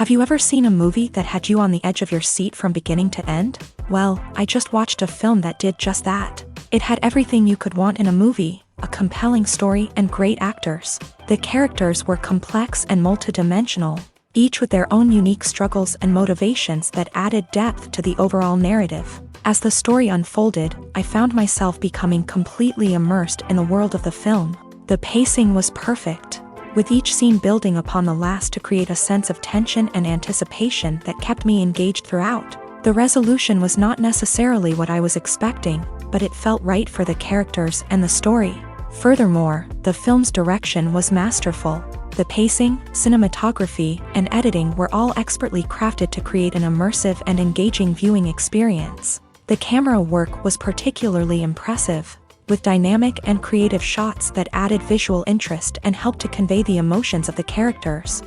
Have you ever seen a movie that had you on the edge of your seat from beginning to end? Well, I just watched a film that did just that. It had everything you could want in a movie, a compelling story and great actors. The characters were complex and multidimensional, each with their own unique struggles and motivations that added depth to the overall narrative. As the story unfolded, I found myself becoming completely immersed in the world of the film. The pacing was perfect, with each scene building upon the last to create a sense of tension and anticipation that kept me engaged throughout. The resolution was not necessarily what I was expecting, but it felt right for the characters and the story. Furthermore, the film's direction was masterful. The pacing, cinematography, and editing were all expertly crafted to create an immersive and engaging viewing experience. The camera work was particularly impressive, with dynamic and creative shots that added visual interest and helped to convey the emotions of the characters.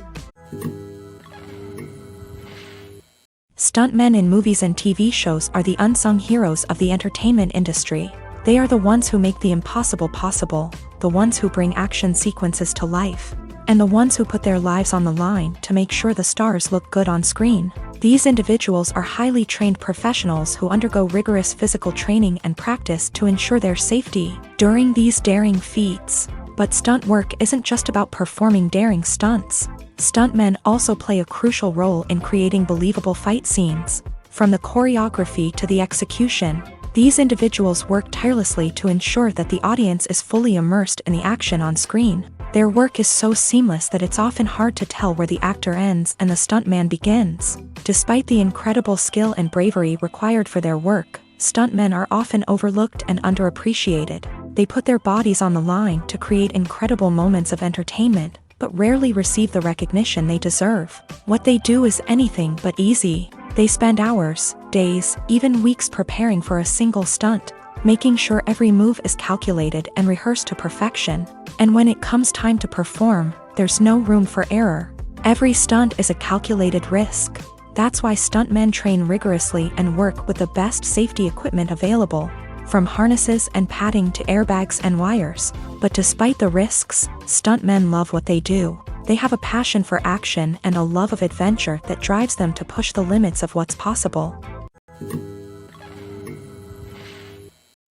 Stuntmen in movies and TV shows are the unsung heroes of the entertainment industry. They are the ones who make the impossible possible, the ones who bring action sequences to life, and the ones who put their lives on the line to make sure the stars look good on screen. These individuals are highly trained professionals who undergo rigorous physical training and practice to ensure their safety during these daring feats. But stunt work isn't just about performing daring stunts. Stuntmen also play a crucial role in creating believable fight scenes. From the choreography to the execution, these individuals work tirelessly to ensure that the audience is fully immersed in the action on screen. Their work is so seamless that it's often hard to tell where the actor ends and the stuntman begins. Despite the incredible skill and bravery required for their work, stuntmen are often overlooked and underappreciated. They put their bodies on the line to create incredible moments of entertainment, but rarely receive the recognition they deserve. What they do is anything but easy. They spend hours, days, even weeks preparing for a single stunt, making sure every move is calculated and rehearsed to perfection. And when it comes time to perform, there's no room for error. Every stunt is a calculated risk. That's why stuntmen train rigorously and work with the best safety equipment available, from harnesses and padding to airbags and wires. But despite the risks, stuntmen love what they do. They have a passion for action and a love of adventure that drives them to push the limits of what's possible.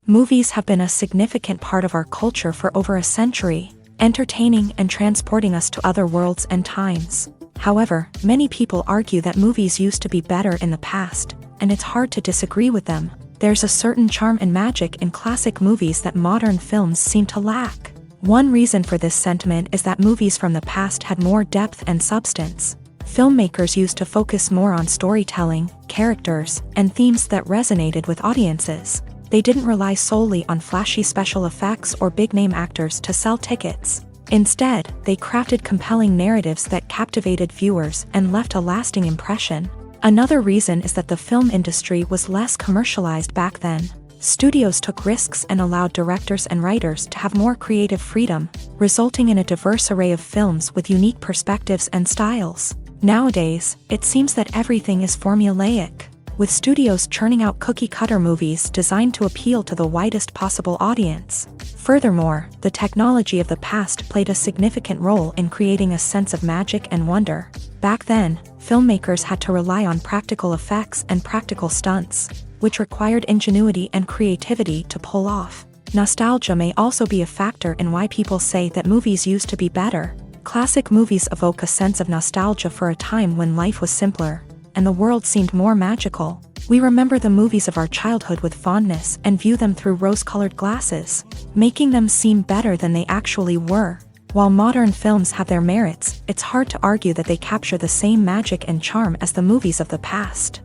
Movies have been a significant part of our culture for over a century, entertaining and transporting us to other worlds and times. However, many people argue that movies used to be better in the past, and it's hard to disagree with them. There's a certain charm and magic in classic movies that modern films seem to lack. One reason for this sentiment is that movies from the past had more depth and substance. Filmmakers used to focus more on storytelling, characters, and themes that resonated with audiences. They didn't rely solely on flashy special effects or big-name actors to sell tickets. Instead, they crafted compelling narratives that captivated viewers and left a lasting impression. Another reason is that the film industry was less commercialized back then. Studios took risks and allowed directors and writers to have more creative freedom, resulting in a diverse array of films with unique perspectives and styles. Nowadays, it seems that everything is formulaic, with studios churning out cookie-cutter movies designed to appeal to the widest possible audience. Furthermore, the technology of the past played a significant role in creating a sense of magic and wonder. Back then, filmmakers had to rely on practical effects and practical stunts, which required ingenuity and creativity to pull off. Nostalgia may also be a factor in why people say that movies used to be better. Classic movies evoke a sense of nostalgia for a time when life was simpler, and the world seemed more magical. We remember the movies of our childhood with fondness and view them through rose-colored glasses, making them seem better than they actually were. While modern films have their merits, it's hard to argue that they capture the same magic and charm as the movies of the past.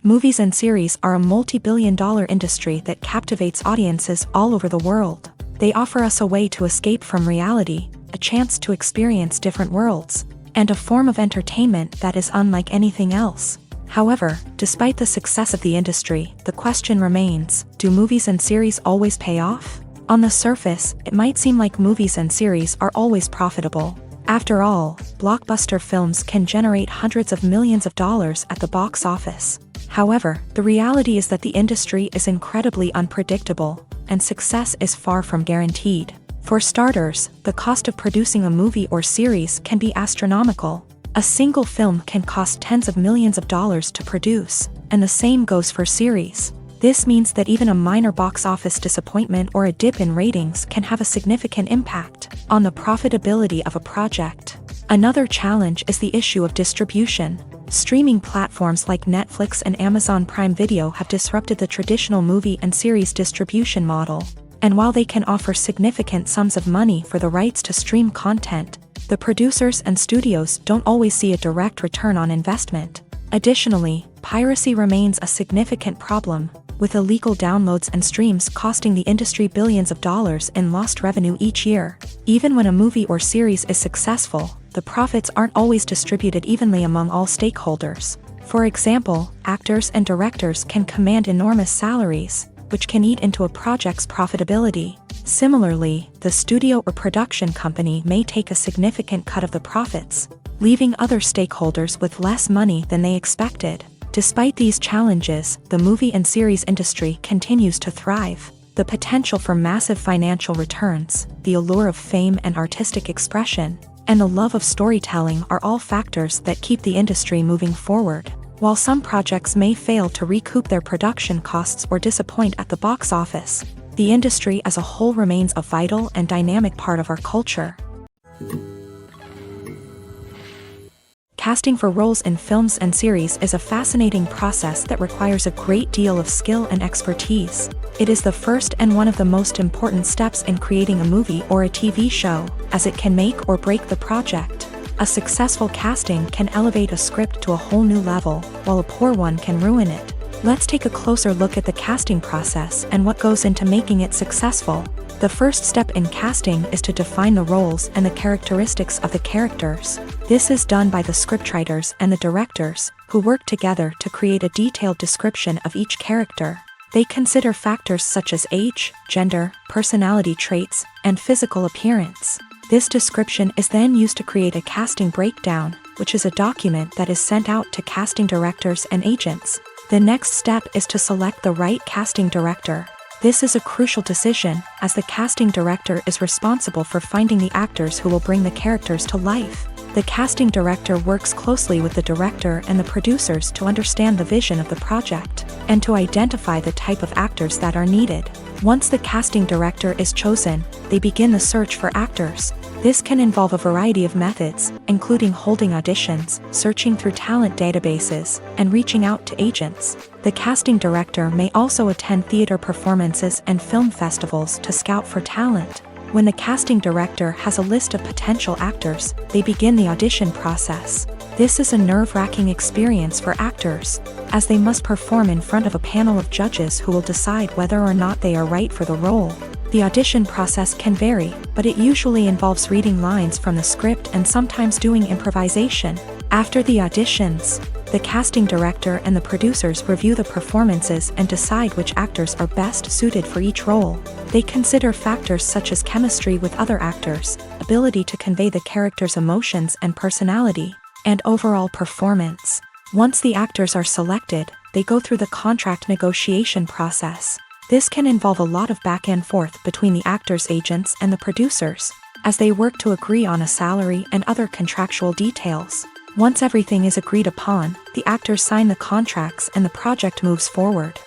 Movies and series are a multi-billion-dollar industry that captivates audiences all over the world. They offer us a way to escape from reality, a chance to experience different worlds, and a form of entertainment that is unlike anything else. However, despite the success of the industry, the question remains, do movies and series always pay off? On the surface, it might seem like movies and series are always profitable. After all, blockbuster films can generate hundreds of millions of dollars at the box office. However, the reality is that the industry is incredibly unpredictable, and success is far from guaranteed. For starters, the cost of producing a movie or series can be astronomical. A single film can cost tens of millions of dollars to produce, and the same goes for series. This means that even a minor box office disappointment or a dip in ratings can have a significant impact on the profitability of a project. Another challenge is the issue of distribution. Streaming platforms like Netflix and Amazon Prime Video have disrupted the traditional movie and series distribution model. And while they can offer significant sums of money for the rights to stream content, the producers and studios don't always see a direct return on investment. Additionally, piracy remains a significant problem, with illegal downloads and streams costing the industry billions of dollars in lost revenue each year. Even when a movie or series is successful, the profits aren't always distributed evenly among all stakeholders. For example, actors and directors can command enormous salaries, which can eat into a project's profitability. Similarly, the studio or production company may take a significant cut of the profits, leaving other stakeholders with less money than they expected. Despite these challenges, the movie and series industry continues to thrive. The potential for massive financial returns, the allure of fame and artistic expression, and the love of storytelling are all factors that keep the industry moving forward. While some projects may fail to recoup their production costs or disappoint at the box office, the industry as a whole remains a vital and dynamic part of our culture. Casting for roles in films and series is a fascinating process that requires a great deal of skill and expertise. It is the first and one of the most important steps in creating a movie or a TV show, as it can make or break the project. A successful casting can elevate a script to a whole new level, while a poor one can ruin it. Let's take a closer look at the casting process and what goes into making it successful. The first step in casting is to define the roles and the characteristics of the characters. This is done by the scriptwriters and the directors, who work together to create a detailed description of each character. They consider factors such as age, gender, personality traits, and physical appearance. This description is then used to create a casting breakdown, which is a document that is sent out to casting directors and agents. The next step is to select the right casting director. This is a crucial decision, as the casting director is responsible for finding the actors who will bring the characters to life. The casting director works closely with the director and the producers to understand the vision of the project, and to identify the type of actors that are needed. Once the casting director is chosen, they begin the search for actors. This can involve a variety of methods, including holding auditions, searching through talent databases, and reaching out to agents. The casting director may also attend theater performances and film festivals to scout for talent. When the casting director has a list of potential actors, they begin the audition process. This is a nerve-wracking experience for actors, as they must perform in front of a panel of judges who will decide whether or not they are right for the role. The audition process can vary, but it usually involves reading lines from the script and sometimes doing improvisation. After the auditions, the casting director and the producers review the performances and decide which actors are best suited for each role. They consider factors such as chemistry with other actors, ability to convey the character's emotions and personality, and overall performance. Once the actors are selected, they go through the contract negotiation process. This can involve a lot of back and forth between the actors' agents and the producers, as they work to agree on a salary and other contractual details. Once everything is agreed upon, the actors sign the contracts and the project moves forward.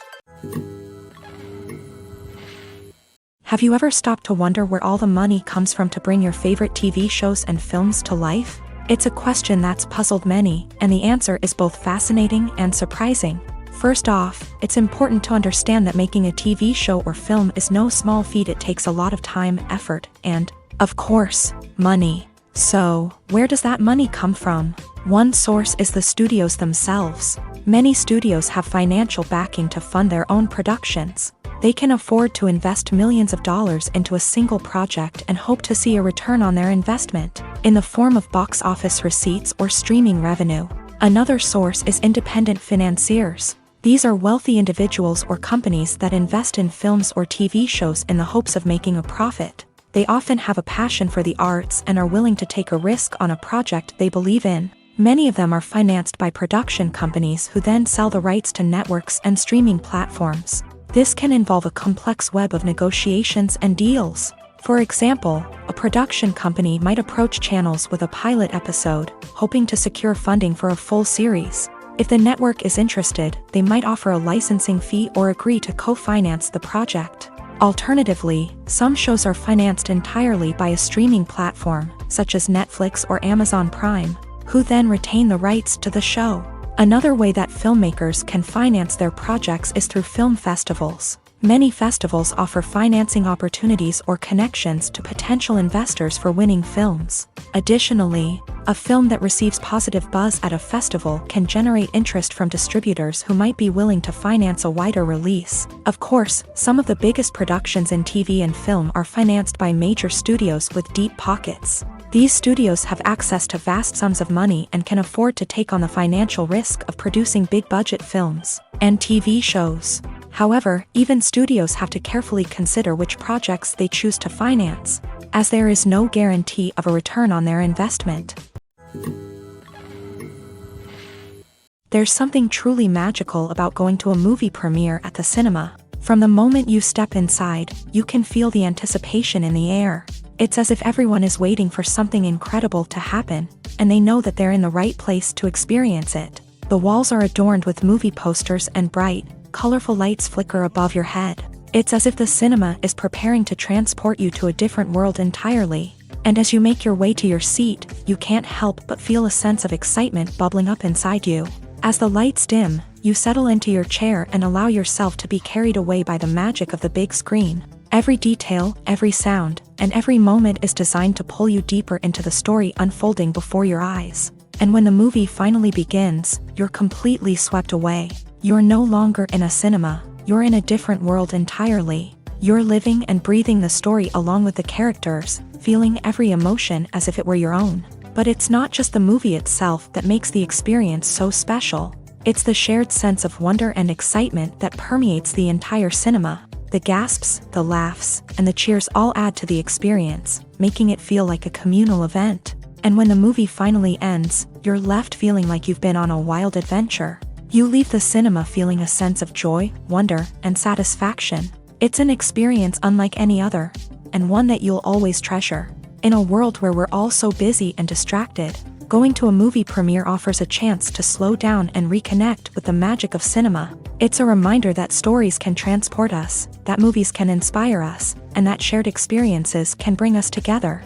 Have you ever stopped to wonder where all the money comes from to bring your favorite TV shows and films to life? It's a question that's puzzled many, and the answer is both fascinating and surprising. First off, it's important to understand that making a TV show or film is no small feat. It takes a lot of time, effort, and, of course, money. So, where does that money come from? One source is the studios themselves. Many studios have financial backing to fund their own productions. They can afford to invest millions of dollars into a single project and hope to see a return on their investment, in the form of box office receipts or streaming revenue. Another source is independent financiers. These are wealthy individuals or companies that invest in films or TV shows in the hopes of making a profit. They often have a passion for the arts and are willing to take a risk on a project they believe in. Many of them are financed by production companies who then sell the rights to networks and streaming platforms. This can involve a complex web of negotiations and deals. For example, a production company might approach channels with a pilot episode, hoping to secure funding for a full series. If the network is interested, they might offer a licensing fee or agree to co-finance the project. Alternatively, some shows are financed entirely by a streaming platform, such as Netflix or Amazon Prime, who then retain the rights to the show. Another way that filmmakers can finance their projects is through film festivals. Many festivals offer financing opportunities or connections to potential investors for winning films. Additionally, a film that receives positive buzz at a festival can generate interest from distributors who might be willing to finance a wider release. Of course, some of the biggest productions in TV and film are financed by major studios with deep pockets. These studios have access to vast sums of money and can afford to take on the financial risk of producing big-budget films and TV shows. However, even studios have to carefully consider which projects they choose to finance, as there is no guarantee of a return on their investment. There's something truly magical about going to a movie premiere at the cinema. From the moment you step inside, you can feel the anticipation in the air. It's as if everyone is waiting for something incredible to happen, and they know that they're in the right place to experience it. The walls are adorned with movie posters and bright, colorful lights flicker above your head. It's as if the cinema is preparing to transport you to a different world entirely. And as you make your way to your seat, you can't help but feel a sense of excitement bubbling up inside you. As the lights dim, you settle into your chair and allow yourself to be carried away by the magic of the big screen. Every detail, every sound, and every moment is designed to pull you deeper into the story unfolding before your eyes. And when the movie finally begins, you're completely swept away. You're no longer in a cinema, you're in a different world entirely. You're living and breathing the story along with the characters, feeling every emotion as if it were your own. But it's not just the movie itself that makes the experience so special. It's the shared sense of wonder and excitement that permeates the entire cinema. The gasps, the laughs, and the cheers all add to the experience, making it feel like a communal event. And when the movie finally ends, you're left feeling like you've been on a wild adventure. You leave the cinema feeling a sense of joy, wonder, and satisfaction. It's an experience unlike any other, and one that you'll always treasure. In a world where we're all so busy and distracted, going to a movie premiere offers a chance to slow down and reconnect with the magic of cinema. It's a reminder that stories can transport us, that movies can inspire us, and that shared experiences can bring us together.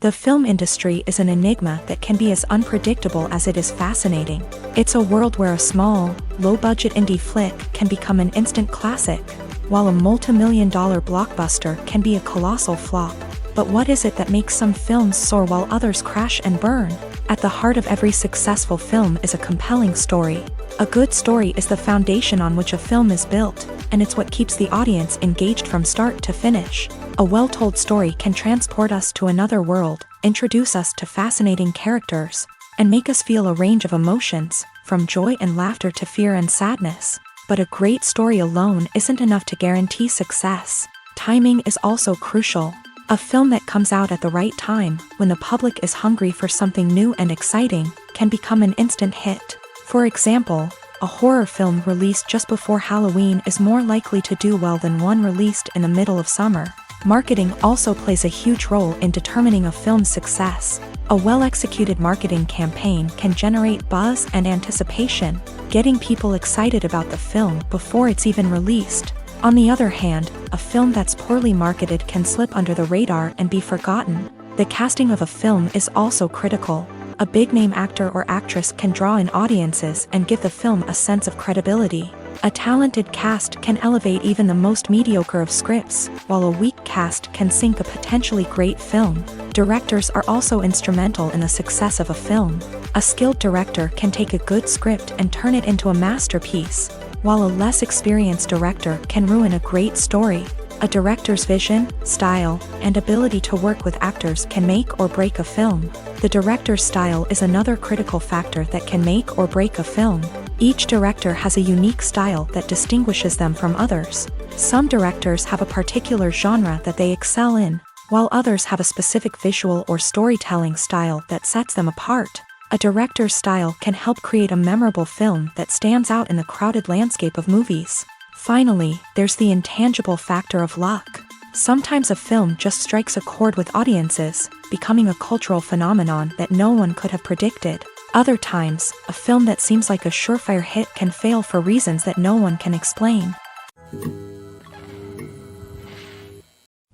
The film industry is an enigma that can be as unpredictable as it is fascinating. It's a world where a small, low-budget indie flick can become an instant classic, while a multi-million-dollar blockbuster can be a colossal flop. But what is it that makes some films soar while others crash and burn? At the heart of every successful film is a compelling story. A good story is the foundation on which a film is built, and it's what keeps the audience engaged from start to finish. A well-told story can transport us to another world, introduce us to fascinating characters, and make us feel a range of emotions, from joy and laughter to fear and sadness. But a great story alone isn't enough to guarantee success. Timing is also crucial. A film that comes out at the right time, when the public is hungry for something new and exciting, can become an instant hit. For example, a horror film released just before Halloween is more likely to do well than one released in the middle of summer. Marketing also plays a huge role in determining a film's success. A well-executed marketing campaign can generate buzz and anticipation, getting people excited about the film before it's even released. On the other hand, a film that's poorly marketed can slip under the radar and be forgotten. The casting of a film is also critical. A big-name actor or actress can draw in audiences and give the film a sense of credibility. A talented cast can elevate even the most mediocre of scripts, while a weak cast can sink a potentially great film. Directors are also instrumental in the success of a film. A skilled director can take a good script and turn it into a masterpiece, while a less experienced director can ruin a great story. A director's vision, style, and ability to work with actors can make or break a film. The director's style is another critical factor that can make or break a film. Each director has a unique style that distinguishes them from others. Some directors have a particular genre that they excel in, while others have a specific visual or storytelling style that sets them apart. A director's style can help create a memorable film that stands out in the crowded landscape of movies. Finally, there's the intangible factor of luck. Sometimes a film just strikes a chord with audiences, becoming a cultural phenomenon that no one could have predicted. Other times, a film that seems like a surefire hit can fail for reasons that no one can explain.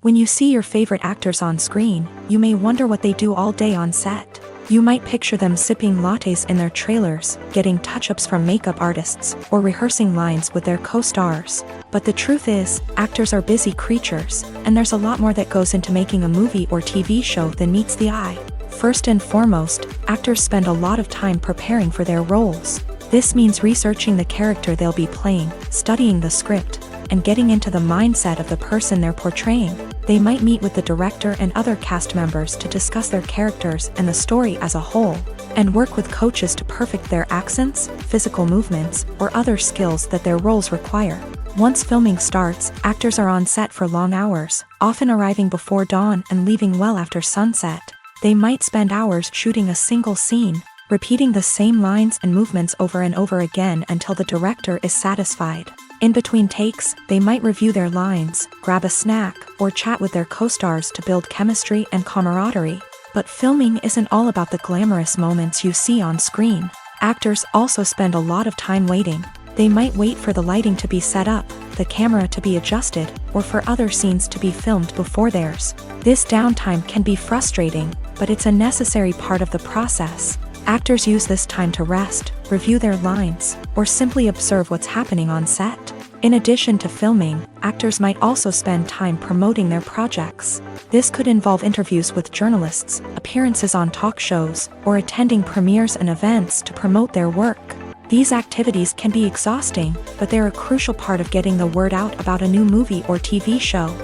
When you see your favorite actors on screen, you may wonder what they do all day on set. You might picture them sipping lattes in their trailers, getting touch-ups from makeup artists, or rehearsing lines with their co-stars. But the truth is, actors are busy creatures, and there's a lot more that goes into making a movie or TV show than meets the eye. First and foremost, actors spend a lot of time preparing for their roles. This means researching the character they'll be playing, studying the script, and getting into the mindset of the person they're portraying. They might meet with the director and other cast members to discuss their characters and the story as a whole, and work with coaches to perfect their accents, physical movements, or other skills that their roles require. Once filming starts, actors are on set for long hours, often arriving before dawn and leaving well after sunset. They might spend hours shooting a single scene, repeating the same lines and movements over and over again until the director is satisfied. In between takes, they might review their lines, grab a snack, or chat with their co-stars to build chemistry and camaraderie. But filming isn't all about the glamorous moments you see on screen. Actors also spend a lot of time waiting. They might wait for the lighting to be set up, the camera to be adjusted, or for other scenes to be filmed before theirs. This downtime can be frustrating, but it's a necessary part of the process. Actors use this time to rest, review their lines, or simply observe what's happening on set. In addition to filming, actors might also spend time promoting their projects. This could involve interviews with journalists, appearances on talk shows, or attending premieres and events to promote their work. These activities can be exhausting, but they're a crucial part of getting the word out about a new movie or TV show.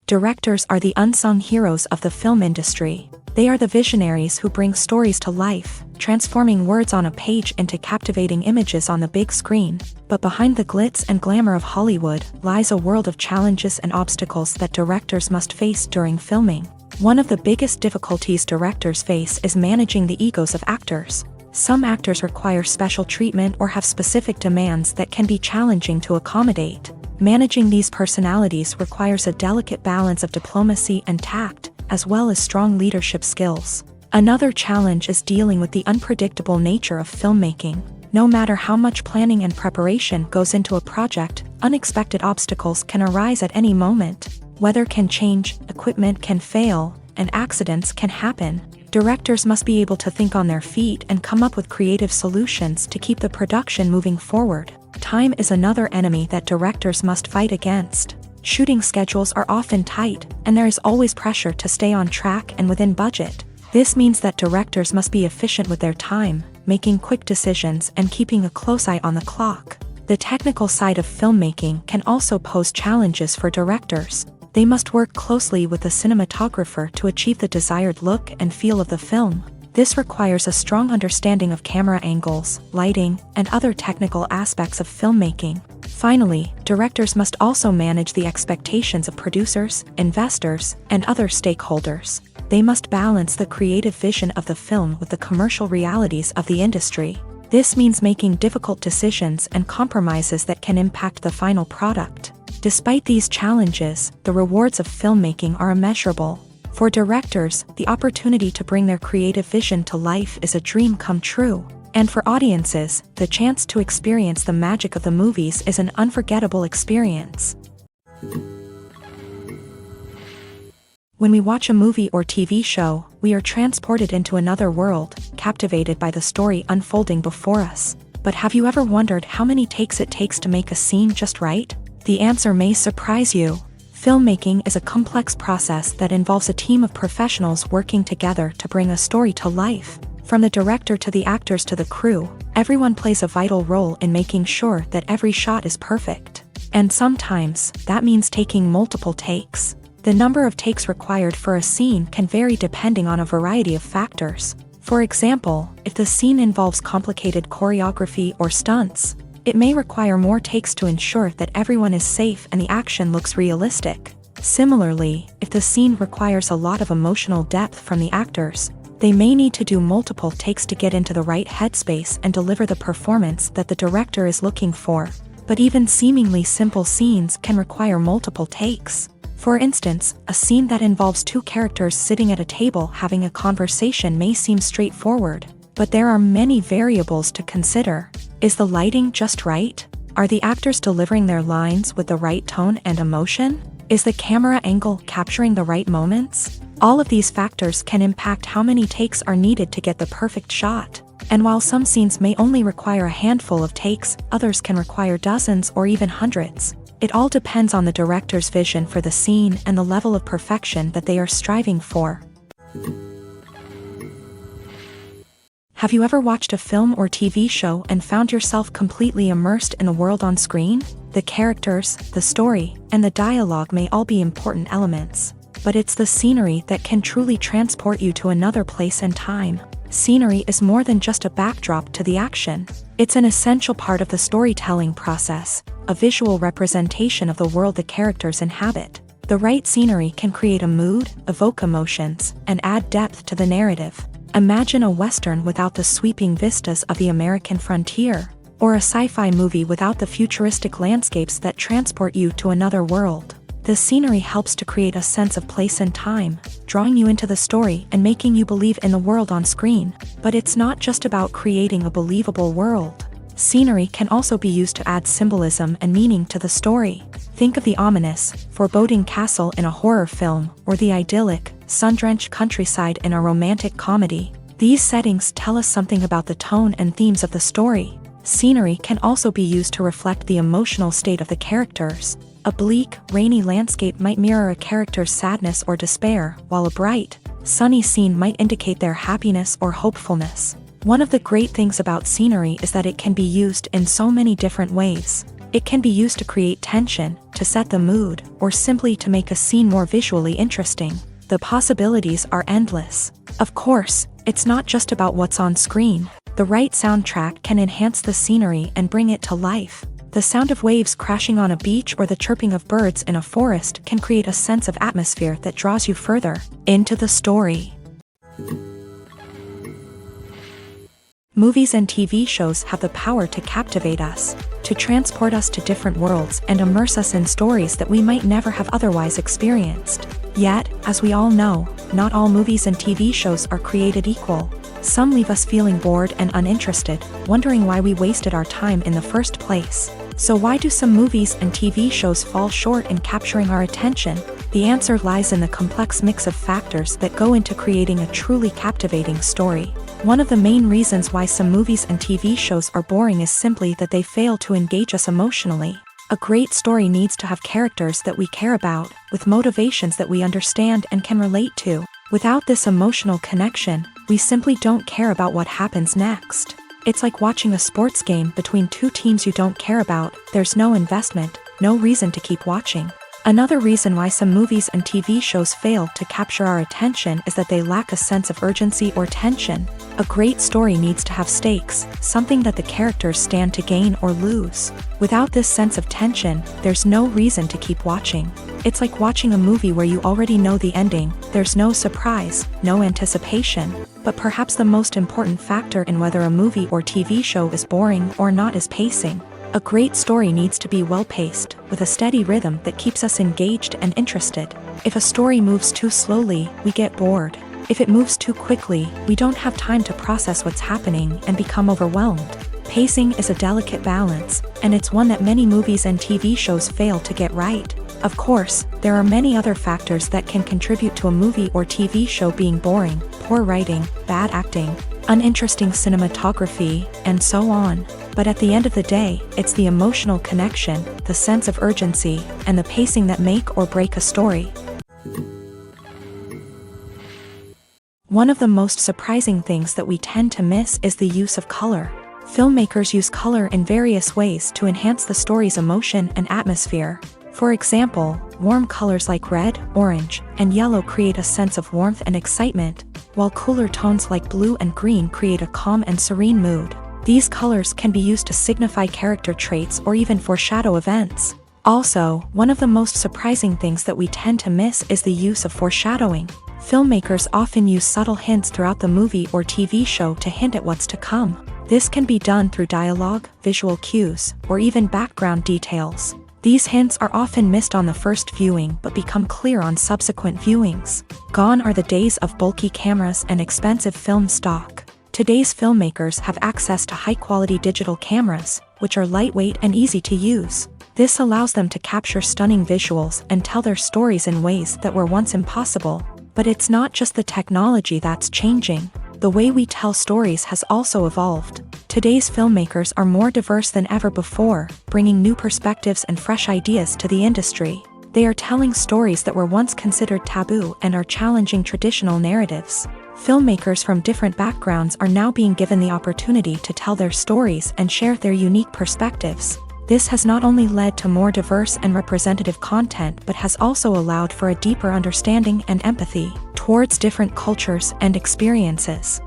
Directors are the unsung heroes of the film industry. They are the visionaries who bring stories to life, transforming words on a page into captivating images on the big screen. But behind the glitz and glamour of Hollywood lies a world of challenges and obstacles that directors must face during filming. One of the biggest difficulties directors face is managing the egos of actors. Some actors require special treatment or have specific demands that can be challenging to accommodate. Managing these personalities requires a delicate balance of diplomacy and tact, as well as strong leadership skills. Another challenge is dealing with the unpredictable nature of filmmaking. No matter how much planning and preparation goes into a project, unexpected obstacles can arise at any moment. Weather can change, equipment can fail, and accidents can happen. Directors must be able to think on their feet and come up with creative solutions to keep the production moving forward. Time is another enemy that directors must fight against. Shooting schedules are often tight, and there is always pressure to stay on track and within budget. This means that directors must be efficient with their time, making quick decisions and keeping a close eye on the clock. The technical side of filmmaking can also pose challenges for directors. They must work closely with the cinematographer to achieve the desired look and feel of the film. This requires a strong understanding of camera angles, lighting, and other technical aspects of filmmaking. Finally, directors must also manage the expectations of producers, investors, and other stakeholders. They must balance the creative vision of the film with the commercial realities of the industry. This means making difficult decisions and compromises that can impact the final product. Despite these challenges, the rewards of filmmaking are immeasurable. For directors, the opportunity to bring their creative vision to life is a dream come true. And for audiences, the chance to experience the magic of the movies is an unforgettable experience. When we watch a movie or TV show, we are transported into another world, captivated by the story unfolding before us. But have you ever wondered how many takes it takes to make a scene just right? The answer may surprise you. Filmmaking is a complex process that involves a team of professionals working together to bring a story to life. From the director to the actors to the crew, everyone plays a vital role in making sure that every shot is perfect. And sometimes, that means taking multiple takes. The number of takes required for a scene can vary depending on a variety of factors. For example, if the scene involves complicated choreography or stunts, it may require more takes to ensure that everyone is safe and the action looks realistic. Similarly, if the scene requires a lot of emotional depth from the actors, they may need to do multiple takes to get into the right headspace and deliver the performance that the director is looking for. But even seemingly simple scenes can require multiple takes. For instance, a scene that involves two characters sitting at a table having a conversation may seem straightforward, but there are many variables to consider. Is the lighting just right? Are the actors delivering their lines with the right tone and emotion? Is the camera angle capturing the right moments? All of these factors can impact how many takes are needed to get the perfect shot. And while some scenes may only require a handful of takes, others can require dozens or even hundreds. It all depends on the director's vision for the scene and the level of perfection that they are striving for. Have you ever watched a film or TV show and found yourself completely immersed in the world on screen? The characters, the story, and the dialogue may all be important elements, but it's the scenery that can truly transport you to another place and time. Scenery is more than just a backdrop to the action. It's an essential part of the storytelling process, a visual representation of the world the characters inhabit. The right scenery can create a mood, evoke emotions, and add depth to the narrative. Imagine a Western without the sweeping vistas of the American frontier, or a sci-fi movie without the futuristic landscapes that transport you to another world. The scenery helps to create a sense of place and time, drawing you into the story and making you believe in the world on screen. But it's not just about creating a believable world. Scenery can also be used to add symbolism and meaning to the story. Think of the ominous, foreboding castle in a horror film, or the idyllic, sun-drenched countryside in a romantic comedy. These settings tell us something about the tone and themes of the story. Scenery can also be used to reflect the emotional state of the characters. A bleak, rainy landscape might mirror a character's sadness or despair, while a bright, sunny scene might indicate their happiness or hopefulness. One of the great things about scenery is that it can be used in so many different ways. It can be used to create tension, to set the mood, or simply to make a scene more visually interesting. The possibilities are endless. Of course, it's not just about what's on screen. The right soundtrack can enhance the scenery and bring it to life. The sound of waves crashing on a beach or the chirping of birds in a forest can create a sense of atmosphere that draws you further into the story. Movies and TV shows have the power to captivate us, to transport us to different worlds and immerse us in stories that we might never have otherwise experienced. Yet, as we all know, not all movies and TV shows are created equal. Some leave us feeling bored and uninterested, wondering why we wasted our time in the first place. So why do some movies and TV shows fall short in capturing our attention? The answer lies in the complex mix of factors that go into creating a truly captivating story. One of the main reasons why some movies and TV shows are boring is simply that they fail to engage us emotionally. A great story needs to have characters that we care about, with motivations that we understand and can relate to. Without this emotional connection, we simply don't care about what happens next. It's like watching a sports game between two teams you don't care about. There's no investment, no reason to keep watching. Another reason why some movies and TV shows fail to capture our attention is that they lack a sense of urgency or tension. A great story needs to have stakes, something that the characters stand to gain or lose. Without this sense of tension, there's no reason to keep watching. It's like watching a movie where you already know the ending. There's no surprise, no anticipation. But perhaps the most important factor in whether a movie or TV show is boring or not is pacing. A great story needs to be well-paced, with a steady rhythm that keeps us engaged and interested. If a story moves too slowly, we get bored. If it moves too quickly, we don't have time to process what's happening and become overwhelmed. Pacing is a delicate balance, and it's one that many movies and TV shows fail to get right. Of course, there are many other factors that can contribute to a movie or TV show being boring: poor writing, bad acting, uninteresting cinematography, and so on. But at the end of the day, it's the emotional connection, the sense of urgency, and the pacing that make or break a story. One of the most surprising things that we tend to miss is the use of color. Filmmakers use color in various ways to enhance the story's emotion and atmosphere. For example, warm colors like red, orange, and yellow create a sense of warmth and excitement, while cooler tones like blue and green create a calm and serene mood. These colors can be used to signify character traits or even foreshadow events. Also, one of the most surprising things that we tend to miss is the use of foreshadowing. Filmmakers often use subtle hints throughout the movie or TV show to hint at what's to come. This can be done through dialogue, visual cues, or even background details. These hints are often missed on the first viewing but become clear on subsequent viewings. Gone are the days of bulky cameras and expensive film stock. Today's filmmakers have access to high-quality digital cameras, which are lightweight and easy to use. This allows them to capture stunning visuals and tell their stories in ways that were once impossible. But it's not just the technology that's changing. The way we tell stories has also evolved. Today's filmmakers are more diverse than ever before, bringing new perspectives and fresh ideas to the industry. They are telling stories that were once considered taboo and are challenging traditional narratives. Filmmakers from different backgrounds are now being given the opportunity to tell their stories and share their unique perspectives. This has not only led to more diverse and representative content but has also allowed for a deeper understanding and empathy towards different cultures and experiences.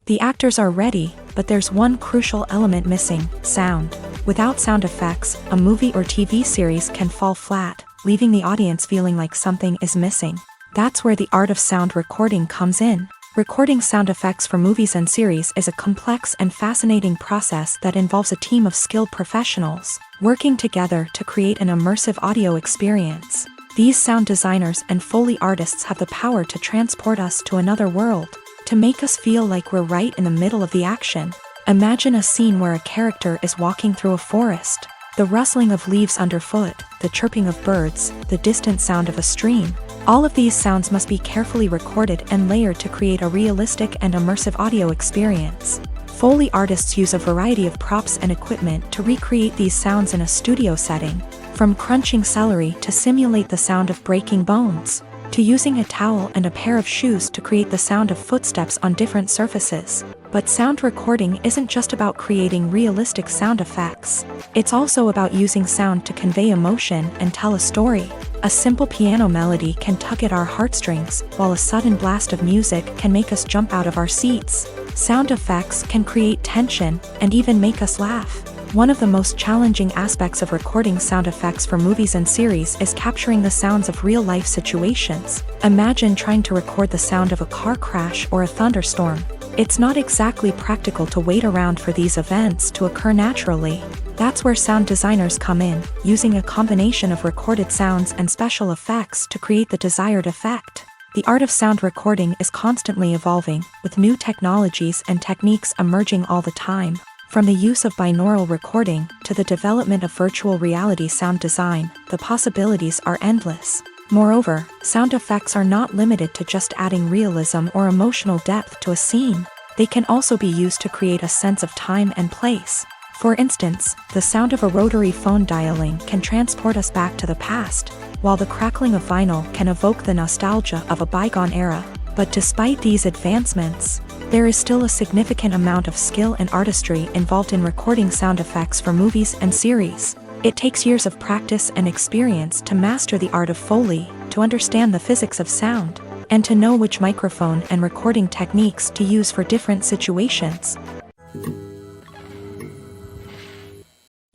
The actors are ready, but there's one crucial element missing: sound. Without sound effects, a movie or TV series can fall flat, leaving the audience feeling like something is missing. That's where the art of sound recording comes in. Recording sound effects for movies and series is a complex and fascinating process that involves a team of skilled professionals working together to create an immersive audio experience. These sound designers and Foley artists have the power to transport us to another world, to make us feel like we're right in the middle of the action. Imagine a scene where a character is walking through a forest. The rustling of leaves underfoot, the chirping of birds, the distant sound of a stream. All of these sounds must be carefully recorded and layered to create a realistic and immersive audio experience. Foley artists use a variety of props and equipment to recreate these sounds in a studio setting, from crunching celery to simulate the sound of breaking bones, to using a towel and a pair of shoes to create the sound of footsteps on different surfaces. But sound recording isn't just about creating realistic sound effects. It's also about using sound to convey emotion and tell a story. A simple piano melody can tug at our heartstrings, while a sudden blast of music can make us jump out of our seats. Sound effects can create tension and even make us laugh. One of the most challenging aspects of recording sound effects for movies and series is capturing the sounds of real-life situations. Imagine trying to record the sound of a car crash or a thunderstorm. It's not exactly practical to wait around for these events to occur naturally. That's where sound designers come in, using a combination of recorded sounds and special effects to create the desired effect. The art of sound recording is constantly evolving, with new technologies and techniques emerging all the time. From the use of binaural recording to the development of virtual reality sound design, the possibilities are endless. Moreover, sound effects are not limited to just adding realism or emotional depth to a scene. They can also be used to create a sense of time and place. For instance, the sound of a rotary phone dialing can transport us back to the past, while the crackling of vinyl can evoke the nostalgia of a bygone era. But despite these advancements, there is still a significant amount of skill and artistry involved in recording sound effects for movies and series. It takes years of practice and experience to master the art of Foley, to understand the physics of sound, and to know which microphone and recording techniques to use for different situations.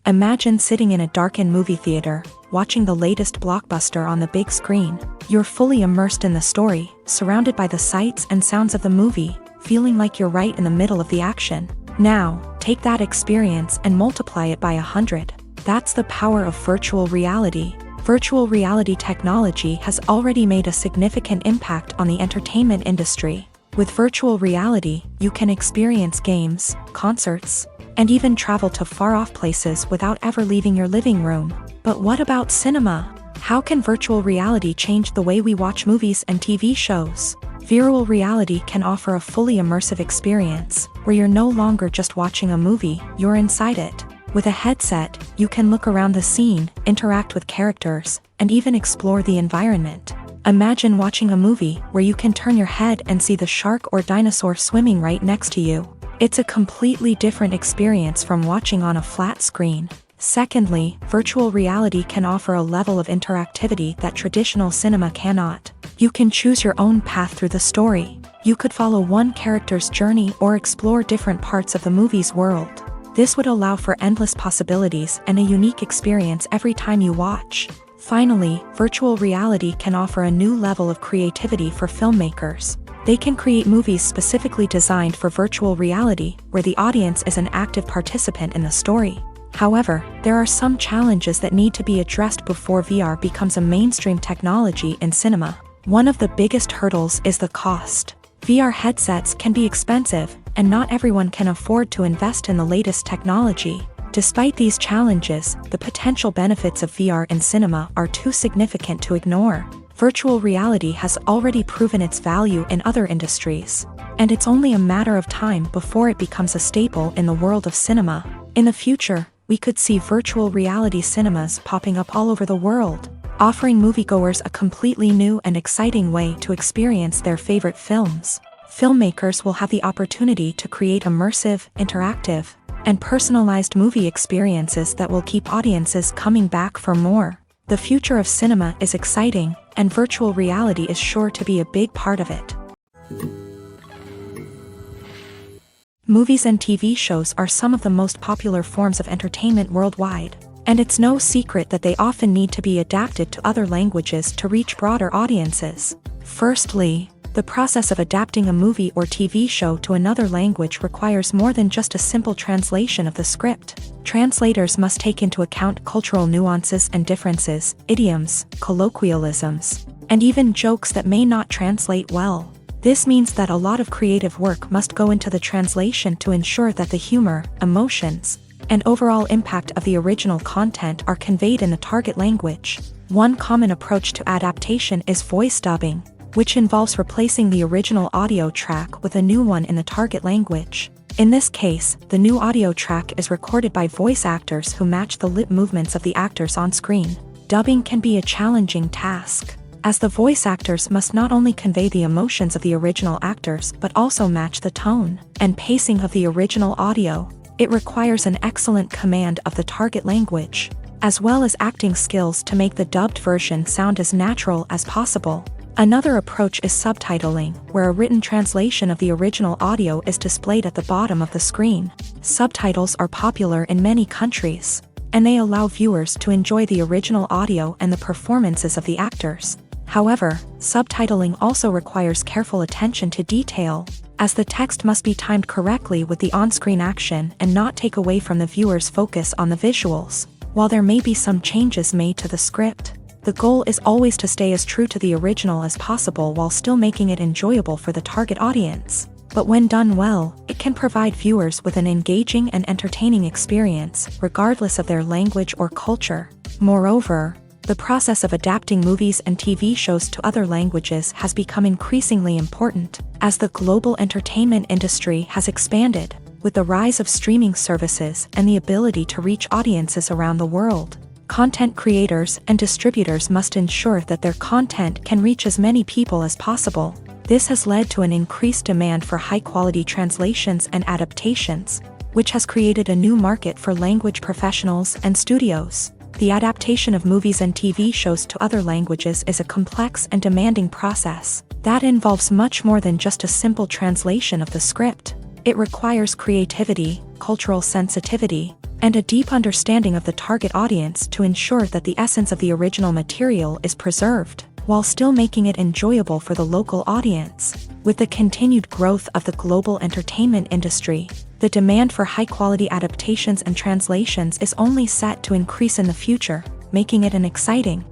Imagine sitting in a darkened movie theater, watching the latest blockbuster on the big screen. You're fully immersed in the story, surrounded by the sights and sounds of the movie, feeling like you're right in the middle of the action. Now, take that experience and multiply it by 100. That's the power of virtual reality. Virtual reality technology has already made a significant impact on the entertainment industry. With virtual reality, you can experience games, concerts, and even travel to far-off places without ever leaving your living room. But what about cinema? How can virtual reality change the way we watch movies and TV shows? Virtual reality can offer a fully immersive experience, where you're no longer just watching a movie, you're inside it. With a headset, you can look around the scene, interact with characters, and even explore the environment. Imagine watching a movie where you can turn your head and see the shark or dinosaur swimming right next to you. It's a completely different experience from watching on a flat screen. Secondly, virtual reality can offer a level of interactivity that traditional cinema cannot. You can choose your own path through the story. You could follow one character's journey or explore different parts of the movie's world. This would allow for endless possibilities and a unique experience every time you watch. Finally, virtual reality can offer a new level of creativity for filmmakers. They can create movies specifically designed for virtual reality, where the audience is an active participant in the story. However, there are some challenges that need to be addressed before VR becomes a mainstream technology in cinema. One of the biggest hurdles is the cost. VR headsets can be expensive, and not everyone can afford to invest in the latest technology. Despite these challenges, the potential benefits of VR in cinema are too significant to ignore. Virtual reality has already proven its value in other industries, and it's only a matter of time before it becomes a staple in the world of cinema. In the future, we could see virtual reality cinemas popping up all over the world, offering moviegoers a completely new and exciting way to experience their favorite films. Filmmakers will have the opportunity to create immersive, interactive, and personalized movie experiences that will keep audiences coming back for more. The future of cinema is exciting, and virtual reality is sure to be a big part of it. Movies and TV shows are some of the most popular forms of entertainment worldwide, and it's no secret that they often need to be adapted to other languages to reach broader audiences. Firstly, the process of adapting a movie or TV show to another language requires more than just a simple translation of the script. Translators must take into account cultural nuances and differences, idioms, colloquialisms, and even jokes that may not translate well. This means that a lot of creative work must go into the translation to ensure that the humor, emotions, and overall impact of the original content are conveyed in the target language. One common approach to adaptation is voice dubbing, which involves replacing the original audio track with a new one in the target language. In this case, the new audio track is recorded by voice actors who match the lip movements of the actors on screen. Dubbing can be a challenging task, as the voice actors must not only convey the emotions of the original actors but also match the tone and pacing of the original audio. It requires an excellent command of the target language, as well as acting skills to make the dubbed version sound as natural as possible. Another approach is subtitling, where a written translation of the original audio is displayed at the bottom of the screen. Subtitles are popular in many countries, and they allow viewers to enjoy the original audio and the performances of the actors. However, subtitling also requires careful attention to detail, as the text must be timed correctly with the on-screen action and not take away from the viewer's focus on the visuals. While there may be some changes made to the script, the goal is always to stay as true to the original as possible while still making it enjoyable for the target audience. But when done well, it can provide viewers with an engaging and entertaining experience, regardless of their language or culture. Moreover, the process of adapting movies and TV shows to other languages has become increasingly important, as the global entertainment industry has expanded, with the rise of streaming services and the ability to reach audiences around the world. Content creators and distributors must ensure that their content can reach as many people as possible. This has led to an increased demand for high-quality translations and adaptations, which has created a new market for language professionals and studios. The adaptation of movies and TV shows to other languages is a complex and demanding process that involves much more than just a simple translation of the script. It requires creativity, cultural sensitivity, and a deep understanding of the target audience to ensure that the essence of the original material is preserved, while still making it enjoyable for the local audience. With the continued growth of the global entertainment industry, The demand for high-quality adaptations and translations is only set to increase in the future, making it an exciting.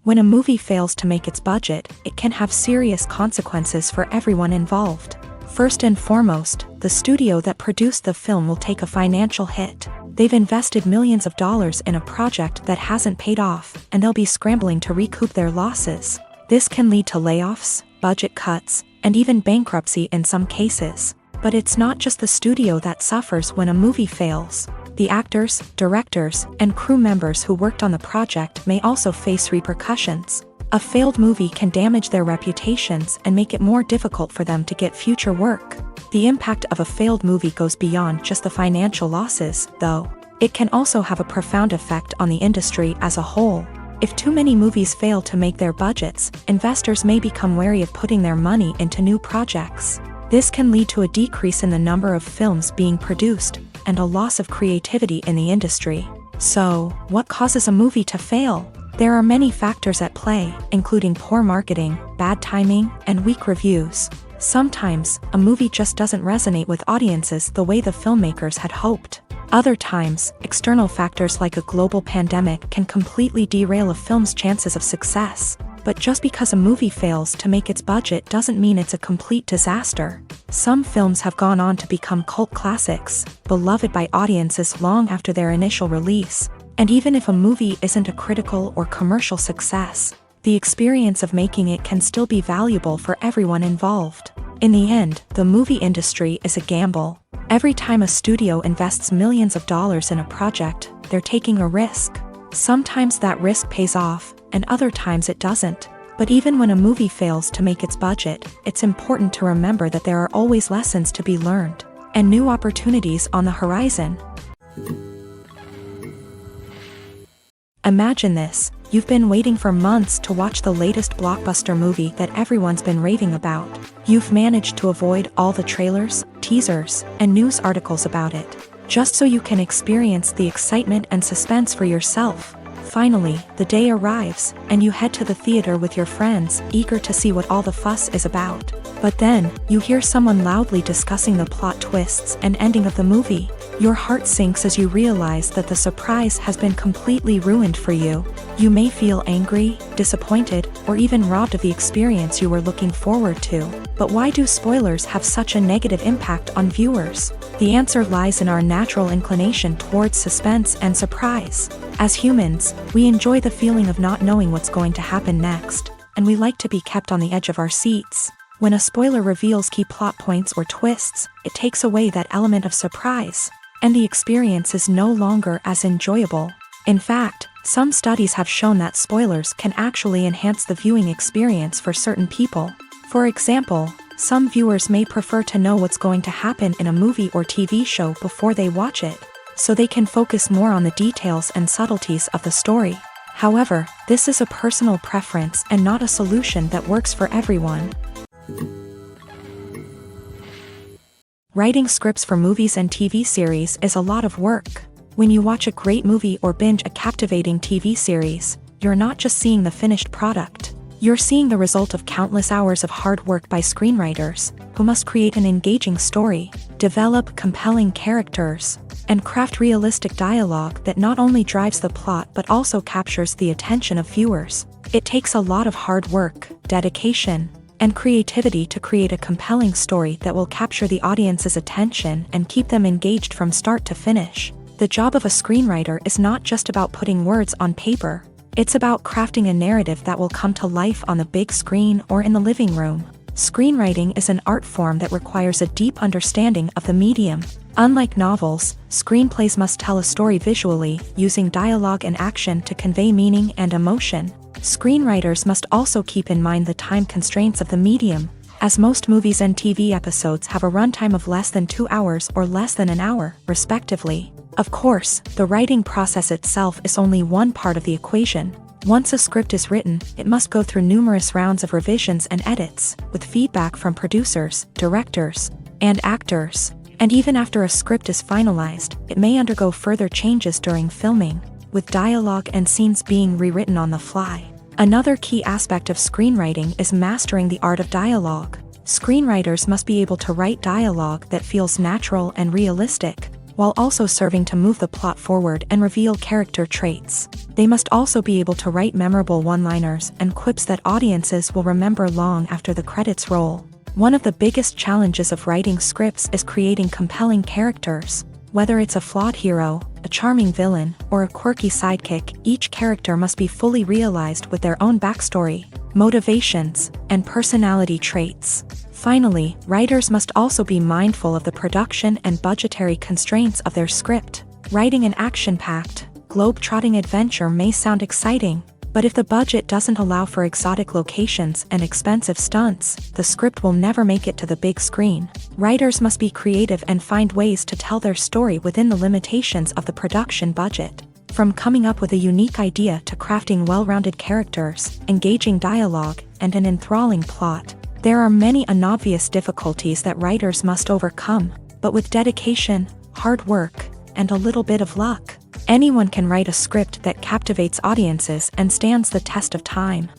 When a movie fails to make its budget, it can have serious consequences for everyone involved. First and foremost, the studio that produced the film will take a financial hit. They've invested millions of dollars in a project that hasn't paid off, and they'll be scrambling to recoup their losses. This can lead to layoffs, budget cuts, and even bankruptcy in some cases. But it's not just the studio that suffers when a movie fails. The actors, directors, and crew members who worked on the project may also face repercussions. A failed movie can damage their reputations and make it more difficult for them to get future work. The impact of a failed movie goes beyond just the financial losses, though. It can also have a profound effect on the industry as a whole. If too many movies fail to make their budgets, investors may become wary of putting their money into new projects. This can lead to a decrease in the number of films being produced, and a loss of creativity in the industry. So, what causes a movie to fail? There are many factors at play, including poor marketing, bad timing, and weak reviews. Sometimes, a movie just doesn't resonate with audiences the way the filmmakers had hoped. Other times, external factors like a global pandemic can completely derail a film's chances of success. But just because a movie fails to make its budget doesn't mean it's a complete disaster. Some films have gone on to become cult classics, beloved by audiences long after their initial release. And even if a movie isn't a critical or commercial success, the experience of making it can still be valuable for everyone involved. In the end, the movie industry is a gamble. Every time a studio invests millions of dollars in a project, they're taking a risk. Sometimes that risk pays off, and other times it doesn't. But even when a movie fails to make its budget, it's important to remember that there are always lessons to be learned, and new opportunities on the horizon. Imagine this: you've been waiting for months to watch the latest blockbuster movie that everyone's been raving about. You've managed to avoid all the trailers, teasers, and news articles about it, just so you can experience the excitement and suspense for yourself. Finally, the day arrives, and you head to the theater with your friends, eager to see what all the fuss is about. But then, you hear someone loudly discussing the plot twists and ending of the movie. Your heart sinks as you realize that the surprise has been completely ruined for you. You may feel angry, disappointed, or even robbed of the experience you were looking forward to. But why do spoilers have such a negative impact on viewers? The answer lies in our natural inclination towards suspense and surprise. As humans, we enjoy the feeling of not knowing what's going to happen next, and we like to be kept on the edge of our seats. When a spoiler reveals key plot points or twists, it takes away that element of surprise, and the experience is no longer as enjoyable. In fact, some studies have shown that spoilers can actually enhance the viewing experience for certain people. For example, some viewers may prefer to know what's going to happen in a movie or TV show before they watch it, so they can focus more on the details and subtleties of the story. However, this is a personal preference and not a solution that works for everyone. Writing scripts for movies and TV series is a lot of work. When you watch a great movie or binge a captivating TV series, you're not just seeing the finished product. You're seeing the result of countless hours of hard work by screenwriters, who must create an engaging story, develop compelling characters, and craft realistic dialogue that not only drives the plot but also captures the attention of viewers. It takes a lot of hard work, dedication, and creativity to create a compelling story that will capture the audience's attention and keep them engaged from start to finish. The job of a screenwriter is not just about putting words on paper. It's about crafting a narrative that will come to life on the big screen or in the living room. Screenwriting is an art form that requires a deep understanding of the medium. Unlike novels, screenplays must tell a story visually, using dialogue and action to convey meaning and emotion. Screenwriters must also keep in mind the time constraints of the medium, as most movies and TV episodes have a runtime of less than 2 hours or less than an hour, respectively. Of course, the writing process itself is only one part of the equation. Once a script is written, it must go through numerous rounds of revisions and edits, with feedback from producers, directors, and actors. And even after a script is finalized, it may undergo further changes during filming, with dialogue and scenes being rewritten on the fly. Another key aspect of screenwriting is mastering the art of dialogue. Screenwriters must be able to write dialogue that feels natural and realistic, while also serving to move the plot forward and reveal character traits. They must also be able to write memorable one-liners and quips that audiences will remember long after the credits roll. One of the biggest challenges of writing scripts is creating compelling characters. Whether it's a flawed hero, a charming villain, or a quirky sidekick, each character must be fully realized with their own backstory, motivations, and personality traits. Finally, writers must also be mindful of the production and budgetary constraints of their script. Writing an action-packed, globe-trotting adventure may sound exciting, but if the budget doesn't allow for exotic locations and expensive stunts, the script will never make it to the big screen. Writers must be creative and find ways to tell their story within the limitations of the production budget. From coming up with a unique idea to crafting well-rounded characters, engaging dialogue, and an enthralling plot, there are many unobvious difficulties that writers must overcome, but with dedication, hard work, and a little bit of luck, anyone can write a script that captivates audiences and stands the test of time.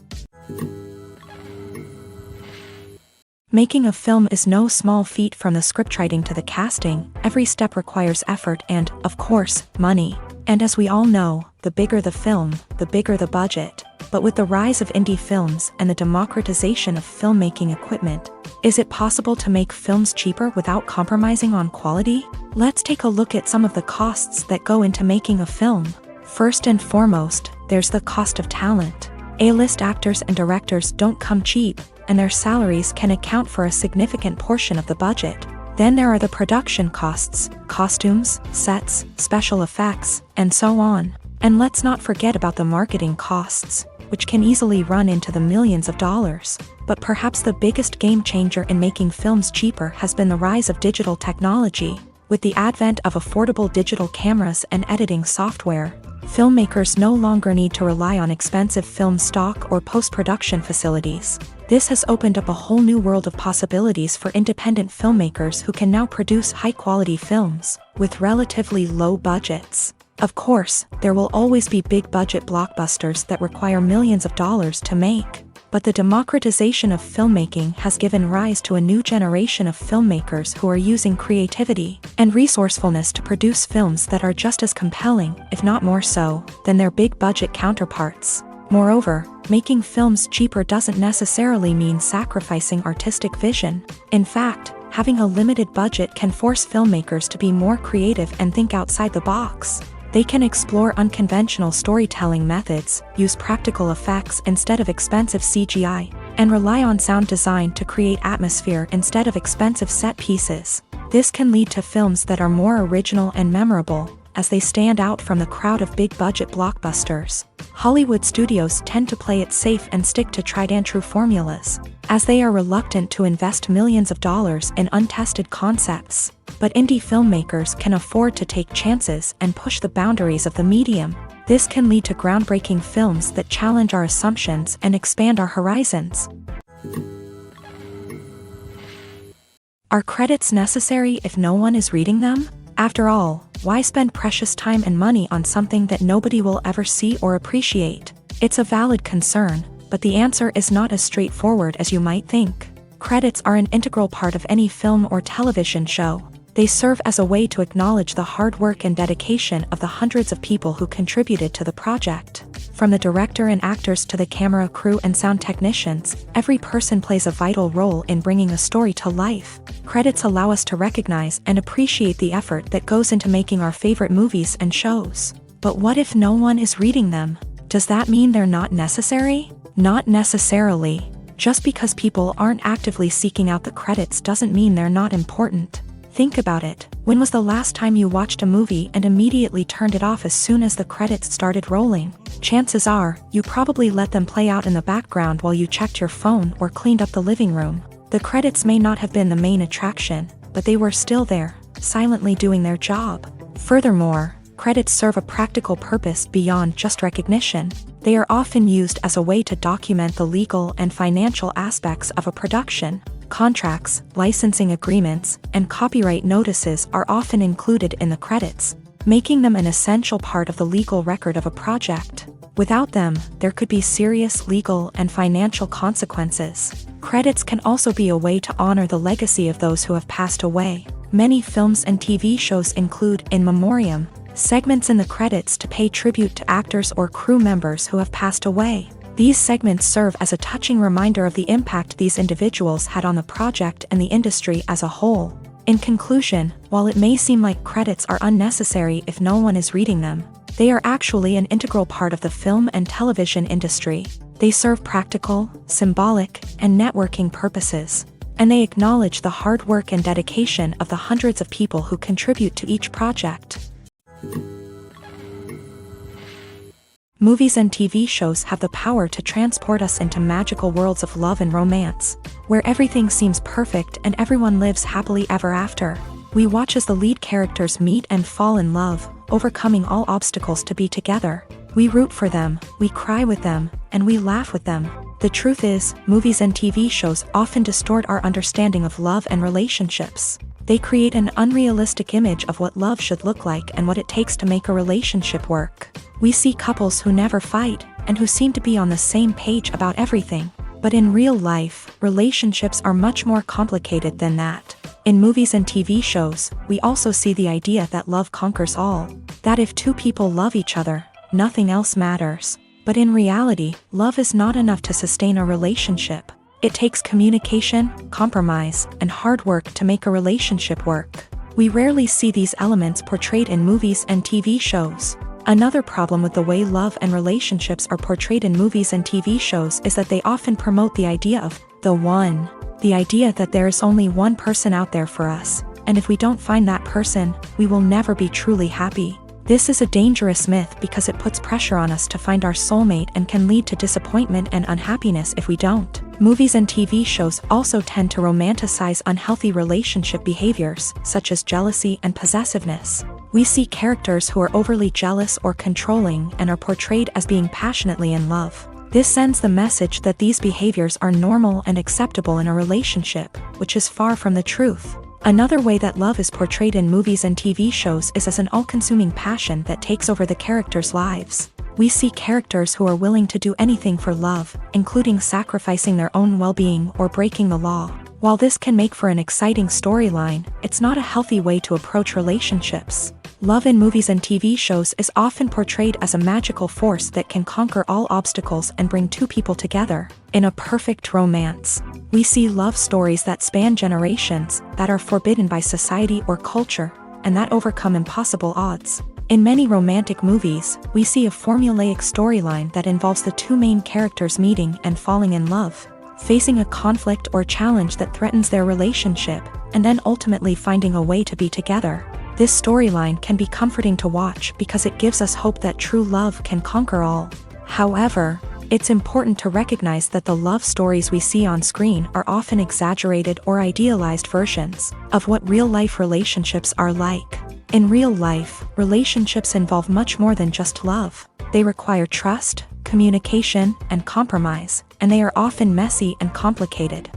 Making a film is no small feat. From the scriptwriting to the casting, every step requires effort and, of course, money. And as we all know, the bigger the film, the bigger the budget. But with the rise of indie films and the democratization of filmmaking equipment, is it possible to make films cheaper without compromising on quality? Let's take a look at some of the costs that go into making a film. First and foremost, there's the cost of talent. A-list actors and directors don't come cheap, and their salaries can account for a significant portion of the budget. Then there are the production costs, costumes, sets, special effects, and so on. And let's not forget about the marketing costs, which can easily run into the millions of dollars. But perhaps the biggest game changer in making films cheaper has been the rise of digital technology. With the advent of affordable digital cameras and editing software, filmmakers no longer need to rely on expensive film stock or post-production facilities. This has opened up a whole new world of possibilities for independent filmmakers who can now produce high-quality films with relatively low budgets. Of course, there will always be big-budget blockbusters that require millions of dollars to make. But the democratization of filmmaking has given rise to a new generation of filmmakers who are using creativity and resourcefulness to produce films that are just as compelling, if not more so, than their big-budget counterparts. Moreover, making films cheaper doesn't necessarily mean sacrificing artistic vision. In fact, having a limited budget can force filmmakers to be more creative and think outside the box. They can explore unconventional storytelling methods, use practical effects instead of expensive CGI, and rely on sound design to create atmosphere instead of expensive set pieces. This can lead to films that are more original and memorable, as they stand out from the crowd of big-budget blockbusters. Hollywood studios tend to play it safe and stick to tried-and-true formulas, as they are reluctant to invest millions of dollars in untested concepts. But indie filmmakers can afford to take chances and push the boundaries of the medium. This can lead to groundbreaking films that challenge our assumptions and expand our horizons. Are credits necessary if no one is reading them? After all, why spend precious time and money on something that nobody will ever see or appreciate? It's a valid concern, but the answer is not as straightforward as you might think. Credits are an integral part of any film or television show. They serve as a way to acknowledge the hard work and dedication of the hundreds of people who contributed to the project. From the director and actors to the camera crew and sound technicians, every person plays a vital role in bringing a story to life. Credits allow us to recognize and appreciate the effort that goes into making our favorite movies and shows. But what if no one is reading them? Does that mean they're not necessary? Not necessarily. Just because people aren't actively seeking out the credits doesn't mean they're not important. Think about it. When was the last time you watched a movie and immediately turned it off as soon as the credits started rolling? Chances are, you probably let them play out in the background while you checked your phone or cleaned up the living room. The credits may not have been the main attraction, but they were still there, silently doing their job. Furthermore, credits serve a practical purpose beyond just recognition. They are often used as a way to document the legal and financial aspects of a production. Contracts, licensing agreements, and copyright notices are often included in the credits, making them an essential part of the legal record of a project. Without them, there could be serious legal and financial consequences. Credits can also be a way to honor the legacy of those who have passed away. Many films and TV shows include in memoriam segments in the credits to pay tribute to actors or crew members who have passed away. These segments serve as a touching reminder of the impact these individuals had on the project and the industry as a whole. In conclusion, while it may seem like credits are unnecessary if no one is reading them, they are actually an integral part of the film and television industry. They serve practical, symbolic, and networking purposes, and they acknowledge the hard work and dedication of the hundreds of people who contribute to each project. Movies and TV shows have the power to transport us into magical worlds of love and romance, where everything seems perfect and everyone lives happily ever after. We watch as the lead characters meet and fall in love, overcoming all obstacles to be together. We root for them, we cry with them, and we laugh with them. The truth is, movies and TV shows often distort our understanding of love and relationships. They create an unrealistic image of what love should look like and what it takes to make a relationship work. We see couples who never fight, and who seem to be on the same page about everything. But in real life, relationships are much more complicated than that. In movies and TV shows, we also see the idea that love conquers all. That if two people love each other, nothing else matters. But in reality, love is not enough to sustain a relationship. It takes communication, compromise, and hard work to make a relationship work. We rarely see these elements portrayed in movies and TV shows. Another problem with the way love and relationships are portrayed in movies and TV shows is that they often promote the idea of the one. The idea that there is only one person out there for us, and if we don't find that person, we will never be truly happy. This is a dangerous myth because it puts pressure on us to find our soulmate and can lead to disappointment and unhappiness if we don't. Movies and TV shows also tend to romanticize unhealthy relationship behaviors, such as jealousy and possessiveness. We see characters who are overly jealous or controlling and are portrayed as being passionately in love. This sends the message that these behaviors are normal and acceptable in a relationship, which is far from the truth. Another way that love is portrayed in movies and TV shows is as an all-consuming passion that takes over the characters' lives. We see characters who are willing to do anything for love, including sacrificing their own well-being or breaking the law. While this can make for an exciting storyline, it's not a healthy way to approach relationships. Love in movies and TV shows is often portrayed as a magical force that can conquer all obstacles and bring two people together. In a perfect romance, we see love stories that span generations, that are forbidden by society or culture, and that overcome impossible odds. In many romantic movies, we see a formulaic storyline that involves the two main characters meeting and falling in love, facing a conflict or challenge that threatens their relationship, and then ultimately finding a way to be together. This storyline can be comforting to watch because it gives us hope that true love can conquer all. However, it's important to recognize that the love stories we see on screen are often exaggerated or idealized versions of what real-life relationships are like. In real life, relationships involve much more than just love. They require trust, communication, and compromise, and they are often messy and complicated.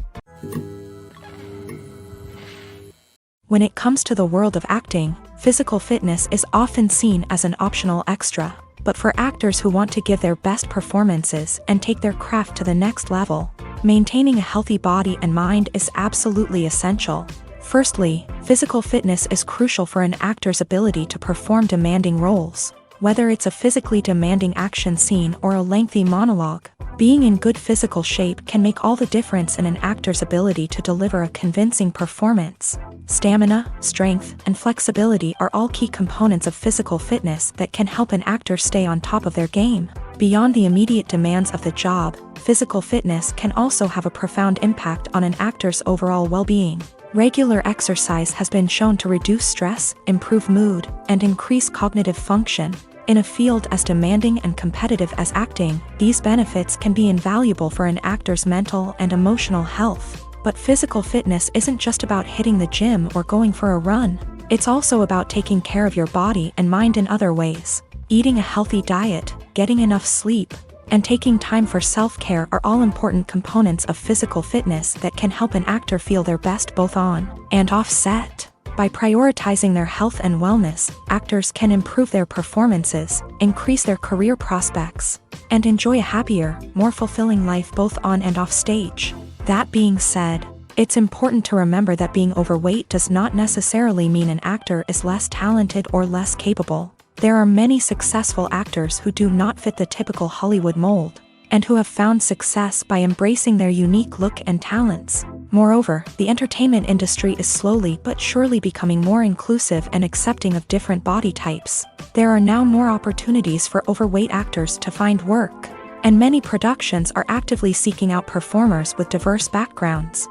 When it comes to the world of acting, physical fitness is often seen as an optional extra. But for actors who want to give their best performances and take their craft to the next level, maintaining a healthy body and mind is absolutely essential. Firstly, physical fitness is crucial for an actor's ability to perform demanding roles. Whether it's a physically demanding action scene or a lengthy monologue, being in good physical shape can make all the difference in an actor's ability to deliver a convincing performance. Stamina, strength, and flexibility are all key components of physical fitness that can help an actor stay on top of their game. Beyond the immediate demands of the job, physical fitness can also have a profound impact on an actor's overall well-being. Regular exercise has been shown to reduce stress, improve mood, and increase cognitive function. In a field as demanding and competitive as acting, these benefits can be invaluable for an actor's mental and emotional health. But physical fitness isn't just about hitting the gym or going for a run. It's also about taking care of your body and mind in other ways. Eating a healthy diet, getting enough sleep, and taking time for self-care are all important components of physical fitness that can help an actor feel their best both on and off set. By prioritizing their health and wellness, actors can improve their performances, increase their career prospects, and enjoy a happier, more fulfilling life both on and off stage. That being said, it's important to remember that being overweight does not necessarily mean an actor is less talented or less capable. There are many successful actors who do not fit the typical Hollywood mold, and who have found success by embracing their unique look and talents. Moreover, the entertainment industry is slowly but surely becoming more inclusive and accepting of different body types. There are now more opportunities for overweight actors to find work, and many productions are actively seeking out performers with diverse backgrounds.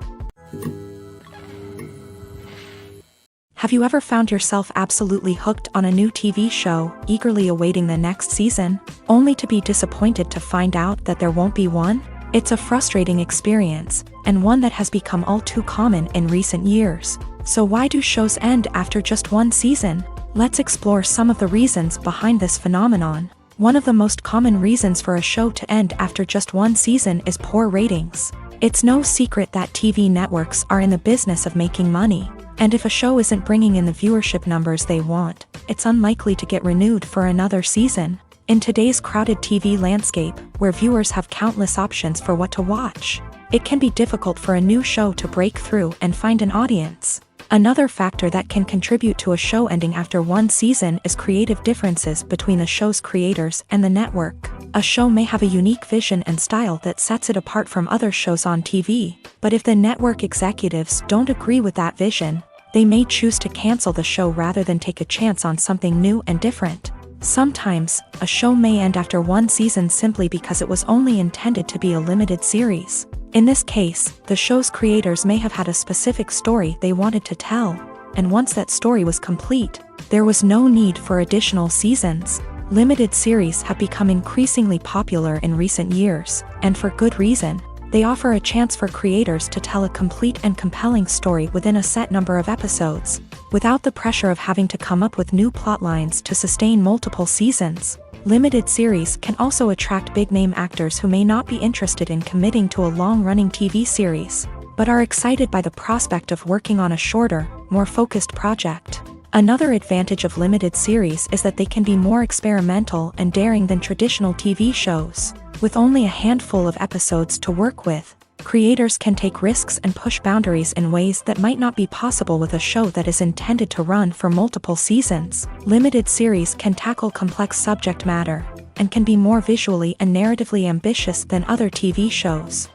Have you ever found yourself absolutely hooked on a new TV show, eagerly awaiting the next season, only to be disappointed to find out that there won't be one? It's a frustrating experience, and one that has become all too common in recent years. So why do shows end after just one season? Let's explore some of the reasons behind this phenomenon. One of the most common reasons for a show to end after just one season is poor ratings. It's no secret that TV networks are in the business of making money. And if a show isn't bringing in the viewership numbers they want, it's unlikely to get renewed for another season. In today's crowded TV landscape, where viewers have countless options for what to watch, it can be difficult for a new show to break through and find an audience. Another factor that can contribute to a show ending after one season is creative differences between the show's creators and the network. A show may have a unique vision and style that sets it apart from other shows on TV, but if the network executives don't agree with that vision, they may choose to cancel the show rather than take a chance on something new and different. Sometimes, a show may end after one season simply because it was only intended to be a limited series. In this case, the show's creators may have had a specific story they wanted to tell, and once that story was complete, there was no need for additional seasons. Limited series have become increasingly popular in recent years, and for good reason. They offer a chance for creators to tell a complete and compelling story within a set number of episodes, without the pressure of having to come up with new plotlines to sustain multiple seasons. Limited series can also attract big-name actors who may not be interested in committing to a long-running TV series, but are excited by the prospect of working on a shorter, more focused project. Another advantage of limited series is that they can be more experimental and daring than traditional TV shows. With only a handful of episodes to work with, creators can take risks and push boundaries in ways that might not be possible with a show that is intended to run for multiple seasons. Limited series can tackle complex subject matter, and can be more visually and narratively ambitious than other TV shows.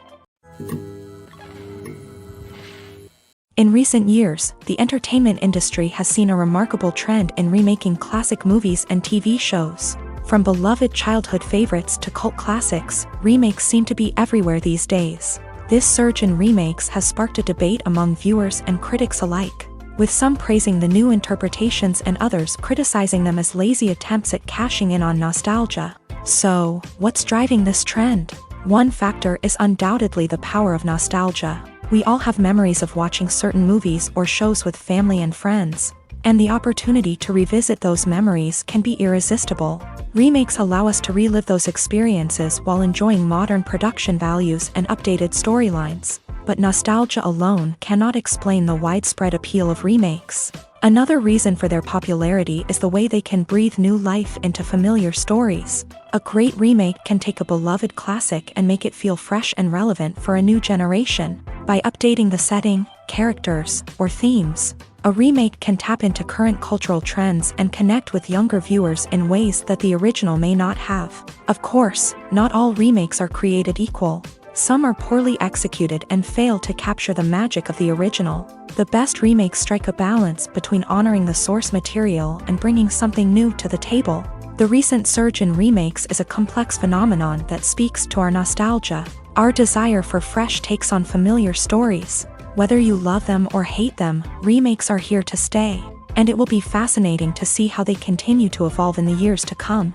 In recent years, the entertainment industry has seen a remarkable trend in remaking classic movies and TV shows. From beloved childhood favorites to cult classics, remakes seem to be everywhere these days. This surge in remakes has sparked a debate among viewers and critics alike, with some praising the new interpretations and others criticizing them as lazy attempts at cashing in on nostalgia. So, what's driving this trend? One factor is undoubtedly the power of nostalgia. We all have memories of watching certain movies or shows with family and friends, and the opportunity to revisit those memories can be irresistible. Remakes allow us to relive those experiences while enjoying modern production values and updated storylines, but nostalgia alone cannot explain the widespread appeal of remakes. Another reason for their popularity is the way they can breathe new life into familiar stories. A great remake can take a beloved classic and make it feel fresh and relevant for a new generation. By updating the setting, characters, or themes, a remake can tap into current cultural trends and connect with younger viewers in ways that the original may not have. Of course, not all remakes are created equal. Some are poorly executed and fail to capture the magic of the original. The best remakes strike a balance between honoring the source material and bringing something new to the table. The recent surge in remakes is a complex phenomenon that speaks to our nostalgia, our desire for fresh takes on familiar stories. Whether you love them or hate them, remakes are here to stay, and it will be fascinating to see how they continue to evolve in the years to come.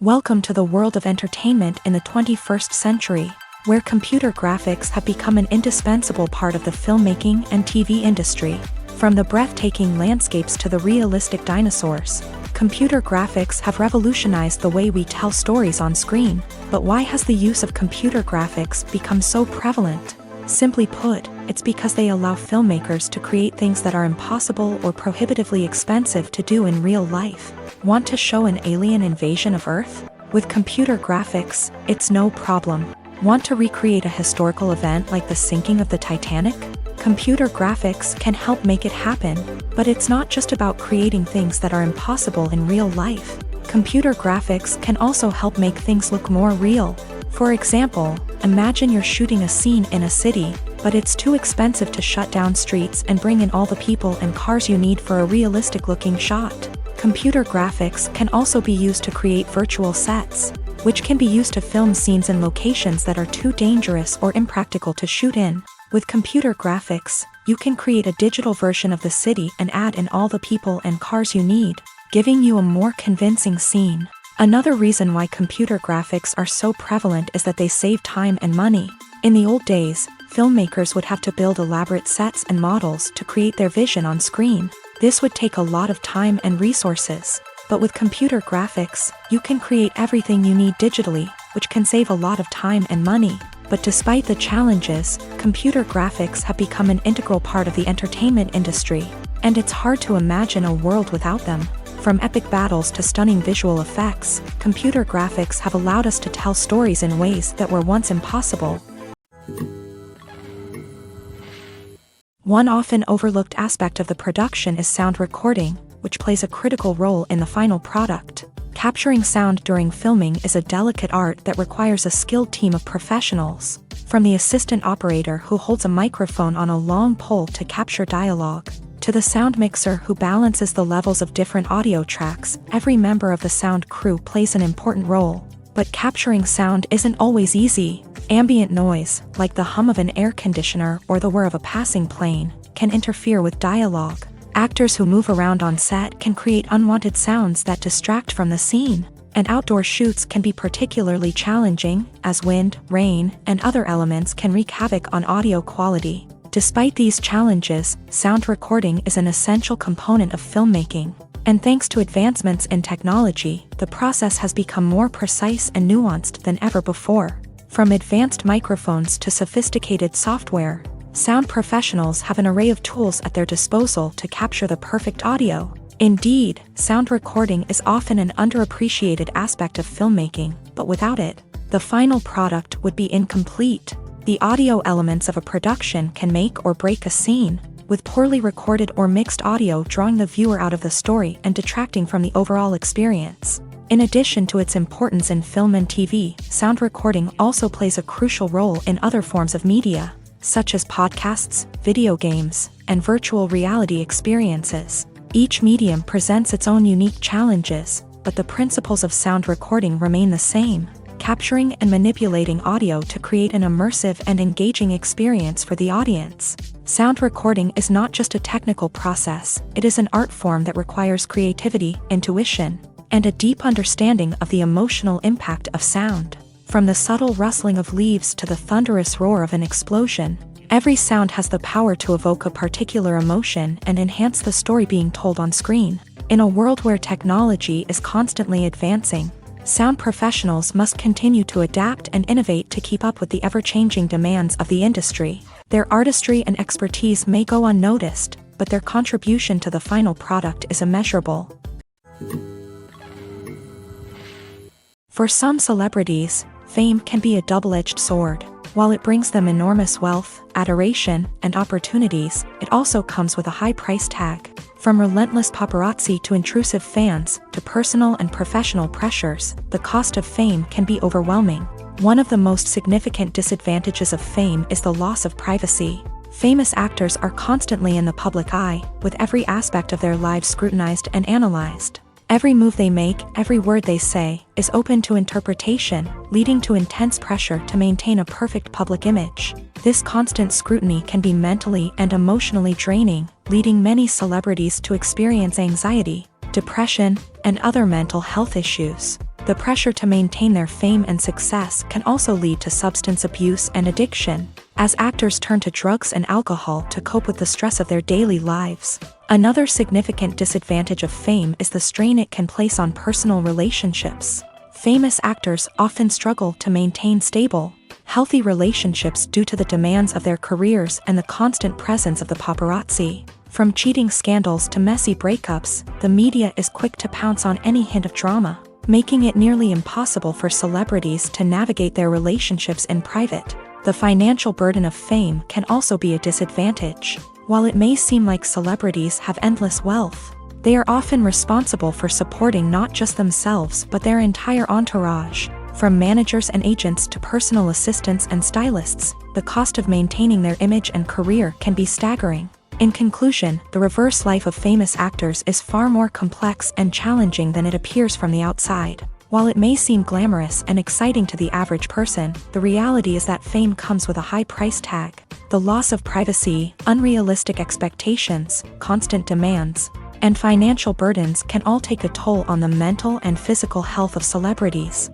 Welcome to the world of entertainment in the 21st century, where computer graphics have become an indispensable part of the filmmaking and TV industry. From the breathtaking landscapes to the realistic dinosaurs, computer graphics have revolutionized the way we tell stories on screen. But why has the use of computer graphics become so prevalent? Simply put, it's because they allow filmmakers to create things that are impossible or prohibitively expensive to do in real life. Want to show an alien invasion of Earth? With computer graphics, it's no problem. Want to recreate a historical event like the sinking of the Titanic? Computer graphics can help make it happen, but it's not just about creating things that are impossible in real life. Computer graphics can also help make things look more real. For example, imagine you're shooting a scene in a city, but it's too expensive to shut down streets and bring in all the people and cars you need for a realistic-looking shot. Computer graphics can also be used to create virtual sets, which can be used to film scenes in locations that are too dangerous or impractical to shoot in. With computer graphics, you can create a digital version of the city and add in all the people and cars you need, giving you a more convincing scene. Another reason why computer graphics are so prevalent is that they save time and money. In the old days, filmmakers would have to build elaborate sets and models to create their vision on screen. This would take a lot of time and resources. But with computer graphics, you can create everything you need digitally, which can save a lot of time and money. But despite the challenges, computer graphics have become an integral part of the entertainment industry, and it's hard to imagine a world without them. From epic battles to stunning visual effects, computer graphics have allowed us to tell stories in ways that were once impossible. One often overlooked aspect of the production is sound recording, which plays a critical role in the final product. Capturing sound during filming is a delicate art that requires a skilled team of professionals. From the assistant operator who holds a microphone on a long pole to capture dialogue, to the sound mixer who balances the levels of different audio tracks, every member of the sound crew plays an important role. But capturing sound isn't always easy. Ambient noise, like the hum of an air conditioner or the whir of a passing plane, can interfere with dialogue. Actors who move around on set can create unwanted sounds that distract from the scene, and outdoor shoots can be particularly challenging, as wind, rain, and other elements can wreak havoc on audio quality. Despite these challenges, sound recording is an essential component of filmmaking, and thanks to advancements in technology, the process has become more precise and nuanced than ever before. From advanced microphones to sophisticated software, sound professionals have an array of tools at their disposal to capture the perfect audio. Indeed, sound recording is often an underappreciated aspect of filmmaking, but without it, the final product would be incomplete. The audio elements of a production can make or break a scene, with poorly recorded or mixed audio drawing the viewer out of the story and detracting from the overall experience. In addition to its importance in film and TV, sound recording also plays a crucial role in other forms of media, such as podcasts, video games, and virtual reality experiences. Each medium presents its own unique challenges, but the principles of sound recording remain the same, capturing and manipulating audio to create an immersive and engaging experience for the audience. Sound recording is not just a technical process, it is an art form that requires creativity, intuition, and a deep understanding of the emotional impact of sound. From the subtle rustling of leaves to the thunderous roar of an explosion, every sound has the power to evoke a particular emotion and enhance the story being told on screen. In a world where technology is constantly advancing, sound professionals must continue to adapt and innovate to keep up with the ever-changing demands of the industry. Their artistry and expertise may go unnoticed, but their contribution to the final product is immeasurable. For some celebrities, fame can be a double-edged sword. While it brings them enormous wealth, adoration, and opportunities, it also comes with a high price tag. From relentless paparazzi to intrusive fans, to personal and professional pressures, the cost of fame can be overwhelming. One of the most significant disadvantages of fame is the loss of privacy. Famous actors are constantly in the public eye, with every aspect of their lives scrutinized and analyzed. Every move they make, every word they say, is open to interpretation, leading to intense pressure to maintain a perfect public image. This constant scrutiny can be mentally and emotionally draining, leading many celebrities to experience anxiety, depression, and other mental health issues. The pressure to maintain their fame and success can also lead to substance abuse and addiction, as actors turn to drugs and alcohol to cope with the stress of their daily lives. Another significant disadvantage of fame is the strain it can place on personal relationships. Famous actors often struggle to maintain stable, healthy relationships due to the demands of their careers and the constant presence of the paparazzi. From cheating scandals to messy breakups, the media is quick to pounce on any hint of drama. making it nearly impossible for celebrities to navigate their relationships in private. The financial burden of fame can also be a disadvantage. While it may seem like celebrities have endless wealth, they are often responsible for supporting not just themselves but their entire entourage. From managers and agents to personal assistants and stylists, the cost of maintaining their image and career can be staggering. In conclusion, the reverse life of famous actors is far more complex and challenging than it appears from the outside. While it may seem glamorous and exciting to the average person, the reality is that fame comes with a high price tag. The loss of privacy, unrealistic expectations, constant demands, and financial burdens can all take a toll on the mental and physical health of celebrities.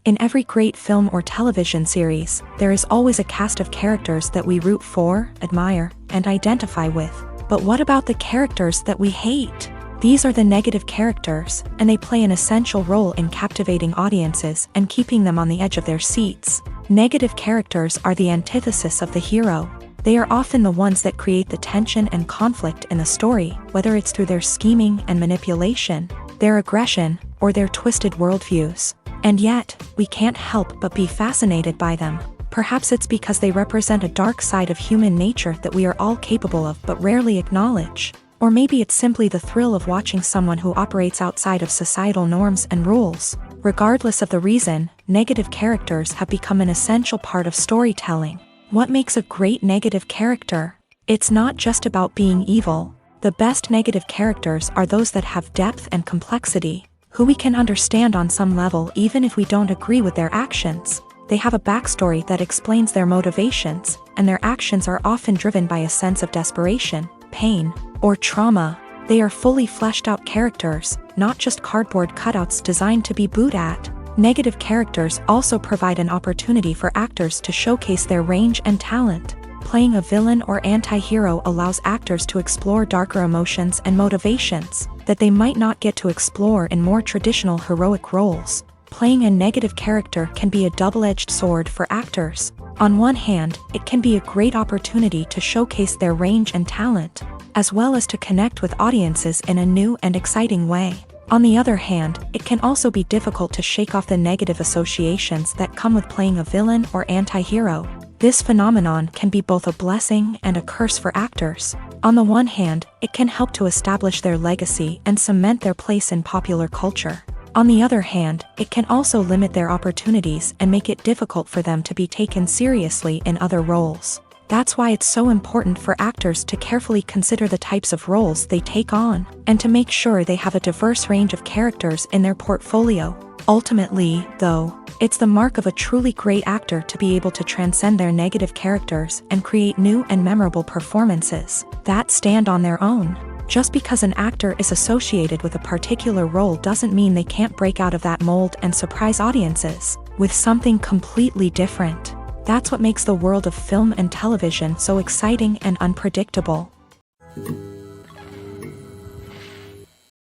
In every great film or television series, there is always a cast of characters that we root for, admire, and identify with. But what about the characters that we hate? These are the negative characters, and they play an essential role in captivating audiences and keeping them on the edge of their seats. Negative characters are the antithesis of the hero. They are often the ones that create the tension and conflict in the story, whether it's through their scheming and manipulation, their aggression, or their twisted worldviews. And yet, we can't help but be fascinated by them. Perhaps it's because they represent a dark side of human nature that we are all capable of but rarely acknowledge. Or maybe it's simply the thrill of watching someone who operates outside of societal norms and rules. Regardless of the reason, negative characters have become an essential part of storytelling. What makes a great negative character? It's not just about being evil. The best negative characters are those that have depth and complexity, who we can understand on some level even if we don't agree with their actions. They have a backstory that explains their motivations, and their actions are often driven by a sense of desperation, pain, or trauma. They are fully fleshed out characters, not just cardboard cutouts designed to be booed at. Negative characters also provide an opportunity for actors to showcase their range and talent. Playing a villain or anti-hero allows actors to explore darker emotions and motivations that they might not get to explore in more traditional heroic roles. Playing a negative character can be a double-edged sword for actors. On one hand, it can be a great opportunity to showcase their range and talent, as well as to connect with audiences in a new and exciting way. On the other hand, it can also be difficult to shake off the negative associations that come with playing a villain or anti-hero. This phenomenon can be both a blessing and a curse for actors. On the one hand, it can help to establish their legacy and cement their place in popular culture. On the other hand, it can also limit their opportunities and make it difficult for them to be taken seriously in other roles. That's why it's so important for actors to carefully consider the types of roles they take on, and to make sure they have a diverse range of characters in their portfolio. Ultimately, though, it's the mark of a truly great actor to be able to transcend their negative characters and create new and memorable performances that stand on their own. Just because an actor is associated with a particular role doesn't mean they can't break out of that mold and surprise audiences with something completely different. That's what makes the world of film and television so exciting and unpredictable.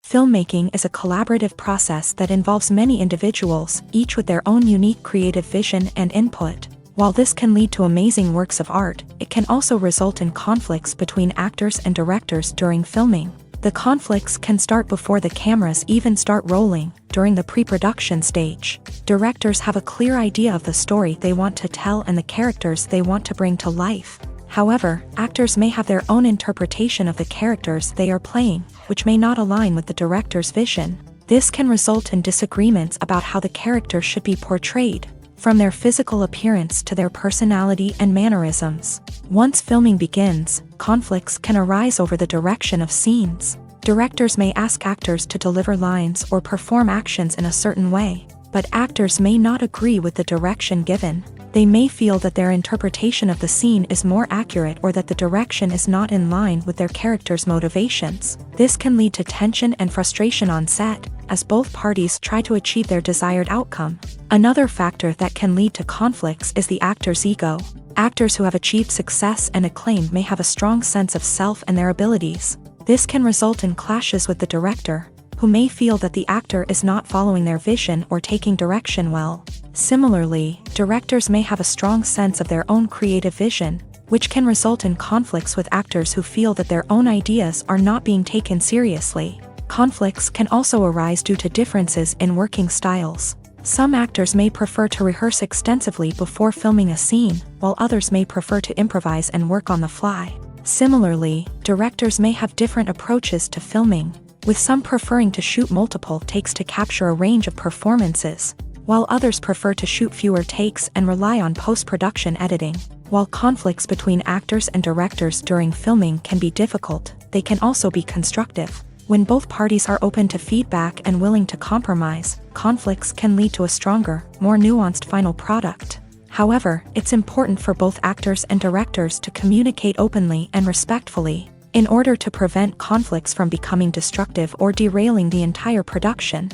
Filmmaking is a collaborative process that involves many individuals, each with their own unique creative vision and input. While this can lead to amazing works of art, it can also result in conflicts between actors and directors during filming. The conflicts can start before the cameras even start rolling, during the pre-production stage. Directors have a clear idea of the story they want to tell and the characters they want to bring to life. However, actors may have their own interpretation of the characters they are playing, which may not align with the director's vision. This can result in disagreements about how the character should be portrayed, from their physical appearance to their personality and mannerisms. Once filming begins, conflicts can arise over the direction of scenes. Directors may ask actors to deliver lines or perform actions in a certain way, but actors may not agree with the direction given. They may feel that their interpretation of the scene is more accurate or that the direction is not in line with their character's motivations. This can lead to tension and frustration on set, as both parties try to achieve their desired outcome. Another factor that can lead to conflicts is the actor's ego. Actors who have achieved success and acclaim may have a strong sense of self and their abilities. This can result in clashes with the director, who may feel that the actor is not following their vision or taking direction well. Similarly, directors may have a strong sense of their own creative vision, which can result in conflicts with actors who feel that their own ideas are not being taken seriously. Conflicts can also arise due to differences in working styles. Some actors may prefer to rehearse extensively before filming a scene, while others may prefer to improvise and work on the fly. Similarly, directors may have different approaches to filming, with some preferring to shoot multiple takes to capture a range of performances, while others prefer to shoot fewer takes and rely on post-production editing. While conflicts between actors and directors during filming can be difficult, they can also be constructive. When both parties are open to feedback and willing to compromise, conflicts can lead to a stronger, more nuanced final product. However, it's important for both actors and directors to communicate openly and respectfully, in order to prevent conflicts from becoming destructive or derailing the entire production.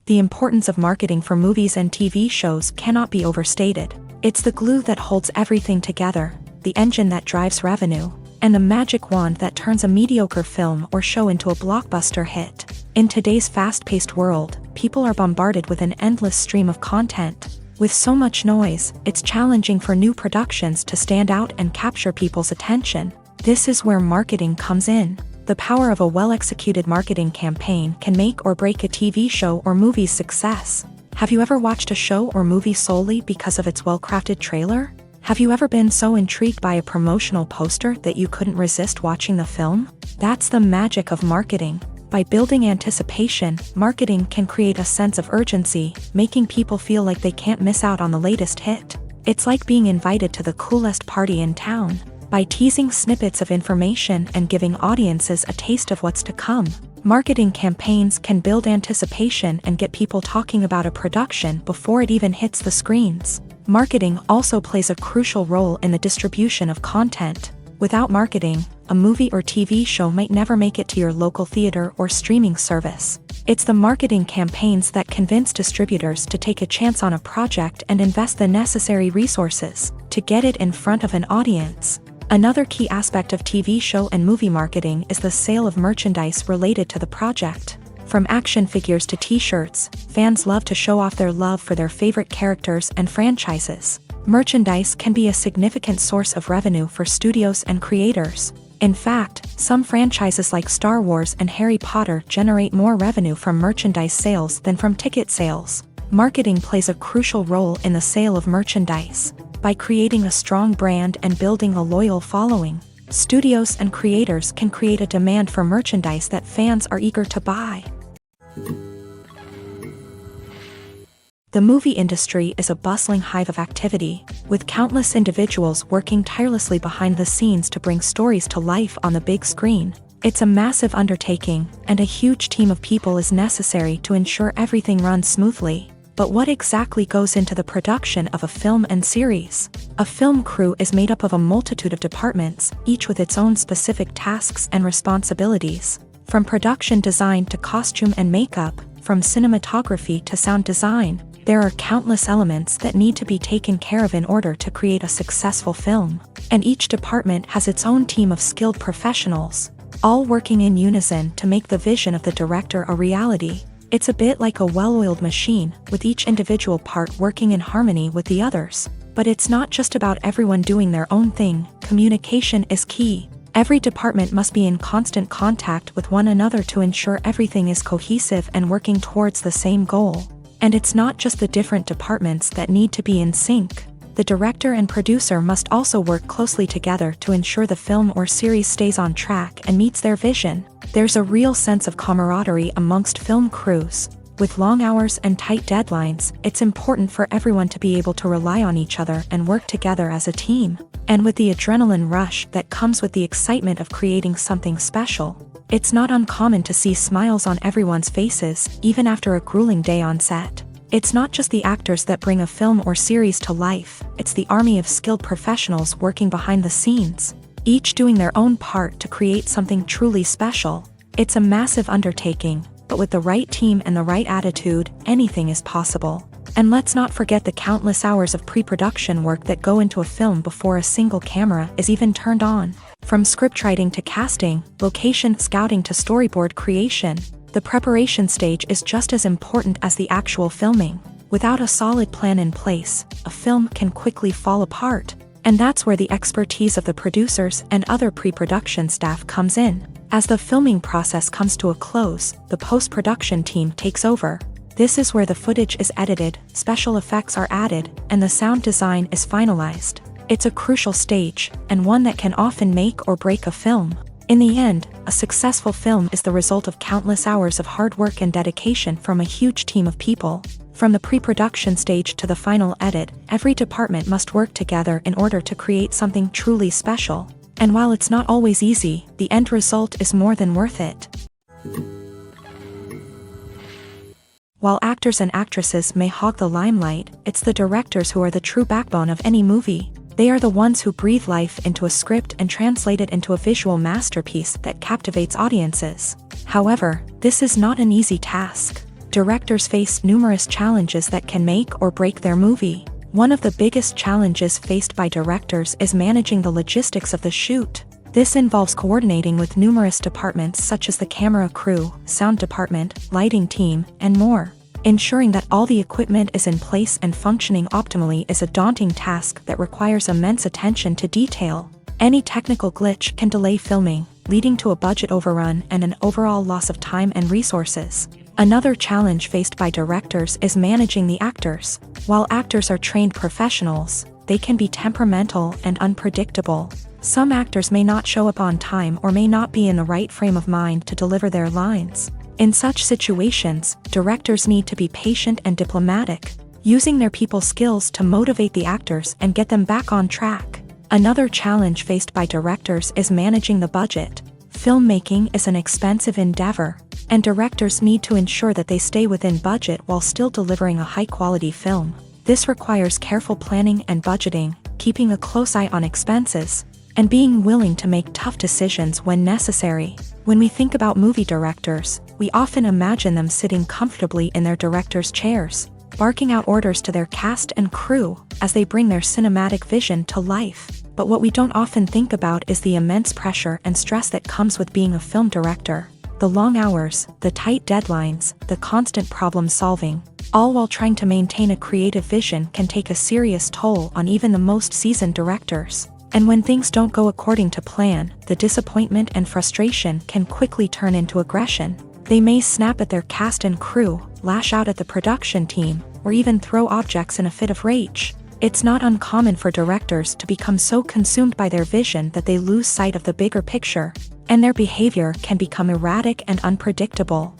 The importance of marketing for movies and TV shows cannot be overstated. It's the glue that holds everything together, the engine that drives revenue, and the magic wand that turns a mediocre film or show into a blockbuster hit. In today's fast-paced world, people are bombarded with an endless stream of content. With so much noise, it's challenging for new productions to stand out and capture people's attention. This is where marketing comes in. The power of a well-executed marketing campaign can make or break a TV show or movie's success. Have you ever watched a show or movie solely because of its well-crafted trailer? Have you ever been so intrigued by a promotional poster that you couldn't resist watching the film? That's the magic of marketing. By building anticipation, marketing can create a sense of urgency, making people feel like they can't miss out on the latest hit. It's like being invited to the coolest party in town. By teasing snippets of information and giving audiences a taste of what's to come, marketing campaigns can build anticipation and get people talking about a production before it even hits the screens. Marketing also plays a crucial role in the distribution of content. Without marketing, a movie or TV show might never make it to your local theater or streaming service. It's the marketing campaigns that convince distributors to take a chance on a project and invest the necessary resources to get it in front of an audience. Another key aspect of TV show and movie marketing is the sale of merchandise related to the project. From action figures to t-shirts, fans love to show off their love for their favorite characters and franchises. Merchandise can be a significant source of revenue for studios and creators. In fact, some franchises like Star Wars and Harry Potter generate more revenue from merchandise sales than from ticket sales. Marketing plays a crucial role in the sale of merchandise. By creating a strong brand and building a loyal following, studios and creators can create a demand for merchandise that fans are eager to buy. The movie industry is a bustling hive of activity, with countless individuals working tirelessly behind the scenes to bring stories to life on the big screen. It's a massive undertaking, and a huge team of people is necessary to ensure everything runs smoothly. But what exactly goes into the production of a film and series? A film crew is made up of a multitude of departments, each with its own specific tasks and responsibilities. From production design to costume and makeup, from cinematography to sound design, there are countless elements that need to be taken care of in order to create a successful film. And each department has its own team of skilled professionals, all working in unison to make the vision of the director a reality. It's a bit like a well-oiled machine, with each individual part working in harmony with the others. But it's not just about everyone doing their own thing. Communication is key. Every department must be in constant contact with one another to ensure everything is cohesive and working towards the same goal. And it's not just the different departments that need to be in sync. The director and producer must also work closely together to ensure the film or series stays on track and meets their vision. There's a real sense of camaraderie amongst film crews. With long hours and tight deadlines, it's important for everyone to be able to rely on each other and work together as a team. And with the adrenaline rush that comes with the excitement of creating something special, it's not uncommon to see smiles on everyone's faces, even after a grueling day on set. It's not just the actors that bring a film or series to life, it's the army of skilled professionals working behind the scenes, each doing their own part to create something truly special. It's a massive undertaking, but with the right team and the right attitude, anything is possible. And let's not forget the countless hours of pre-production work that go into a film before a single camera is even turned on. From scriptwriting to casting, location scouting to storyboard creation, the preparation stage is just as important as the actual filming. Without a solid plan in place, a film can quickly fall apart. And that's where the expertise of the producers and other pre-production staff comes in. As the filming process comes to a close, the post-production team takes over. This is where the footage is edited, special effects are added, and the sound design is finalized. It's a crucial stage, and one that can often make or break a film. In the end, a successful film is the result of countless hours of hard work and dedication from a huge team of people. From the pre-production stage to the final edit, every department must work together in order to create something truly special. And while it's not always easy, the end result is more than worth it. While actors and actresses may hog the limelight, it's the directors who are the true backbone of any movie. They are the ones who breathe life into a script and translate it into a visual masterpiece that captivates audiences. However, this is not an easy task. Directors face numerous challenges that can make or break their movie. One of the biggest challenges faced by directors is managing the logistics of the shoot. This involves coordinating with numerous departments such as the camera crew, sound department, lighting team, and more. Ensuring that all the equipment is in place and functioning optimally is a daunting task that requires immense attention to detail. Any technical glitch can delay filming, leading to a budget overrun and an overall loss of time and resources. Another challenge faced by directors is managing the actors. While actors are trained professionals, they can be temperamental and unpredictable. Some actors may not show up on time or may not be in the right frame of mind to deliver their lines. In such situations, directors need to be patient and diplomatic, using their people skills to motivate the actors and get them back on track. Another challenge faced by directors is managing the budget. Filmmaking is an expensive endeavor, and directors need to ensure that they stay within budget while still delivering a high-quality film. This requires careful planning and budgeting, keeping a close eye on expenses, and being willing to make tough decisions when necessary. When we think about movie directors, we often imagine them sitting comfortably in their director's chairs, barking out orders to their cast and crew as they bring their cinematic vision to life. But what we don't often think about is the immense pressure and stress that comes with being a film director. The long hours, the tight deadlines, the constant problem solving, all while trying to maintain a creative vision can take a serious toll on even the most seasoned directors. And when things don't go according to plan, the disappointment and frustration can quickly turn into aggression. They may snap at their cast and crew, lash out at the production team, or even throw objects in a fit of rage. It's not uncommon for directors to become so consumed by their vision that they lose sight of the bigger picture, and their behavior can become erratic and unpredictable.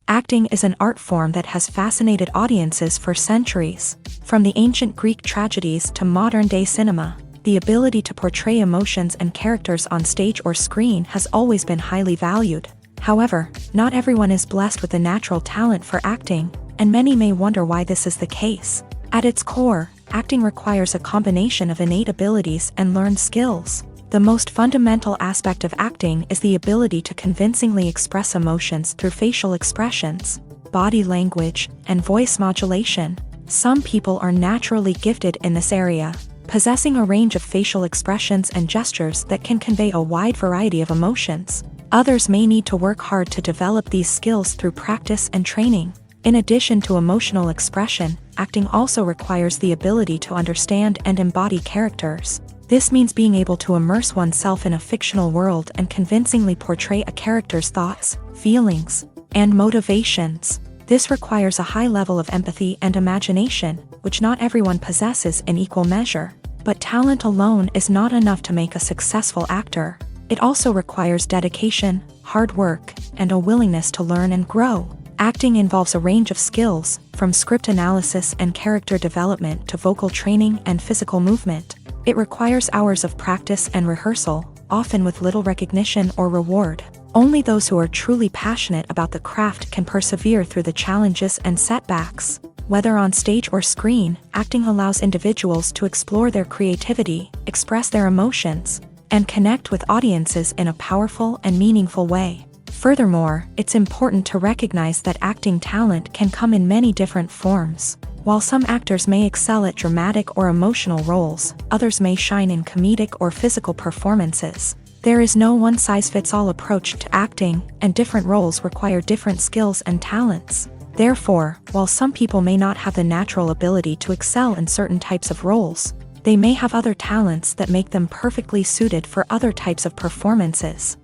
Acting is an art form that has fascinated audiences for centuries. From the ancient Greek tragedies to modern-day cinema, the ability to portray emotions and characters on stage or screen has always been highly valued. However, not everyone is blessed with a natural talent for acting, and many may wonder why this is the case. At its core, acting requires a combination of innate abilities and learned skills. The most fundamental aspect of acting is the ability to convincingly express emotions through facial expressions, body language, and voice modulation. Some people are naturally gifted in this area, possessing a range of facial expressions and gestures that can convey a wide variety of emotions. Others may need to work hard to develop these skills through practice and training. In addition to emotional expression, acting also requires the ability to understand and embody characters. This means being able to immerse oneself in a fictional world and convincingly portray a character's thoughts, feelings, and motivations. This requires a high level of empathy and imagination, which not everyone possesses in equal measure. But talent alone is not enough to make a successful actor. It also requires dedication, hard work, and a willingness to learn and grow. Acting involves a range of skills, from script analysis and character development to vocal training and physical movement. It requires hours of practice and rehearsal, often with little recognition or reward. Only those who are truly passionate about the craft can persevere through the challenges and setbacks. Whether on stage or screen, acting allows individuals to explore their creativity, express their emotions, and connect with audiences in a powerful and meaningful way. Furthermore, it's important to recognize that acting talent can come in many different forms. While some actors may excel at dramatic or emotional roles, others may shine in comedic or physical performances. There is no one-size-fits-all approach to acting, and different roles require different skills and talents. Therefore, while some people may not have the natural ability to excel in certain types of roles, they may have other talents that make them perfectly suited for other types of performances.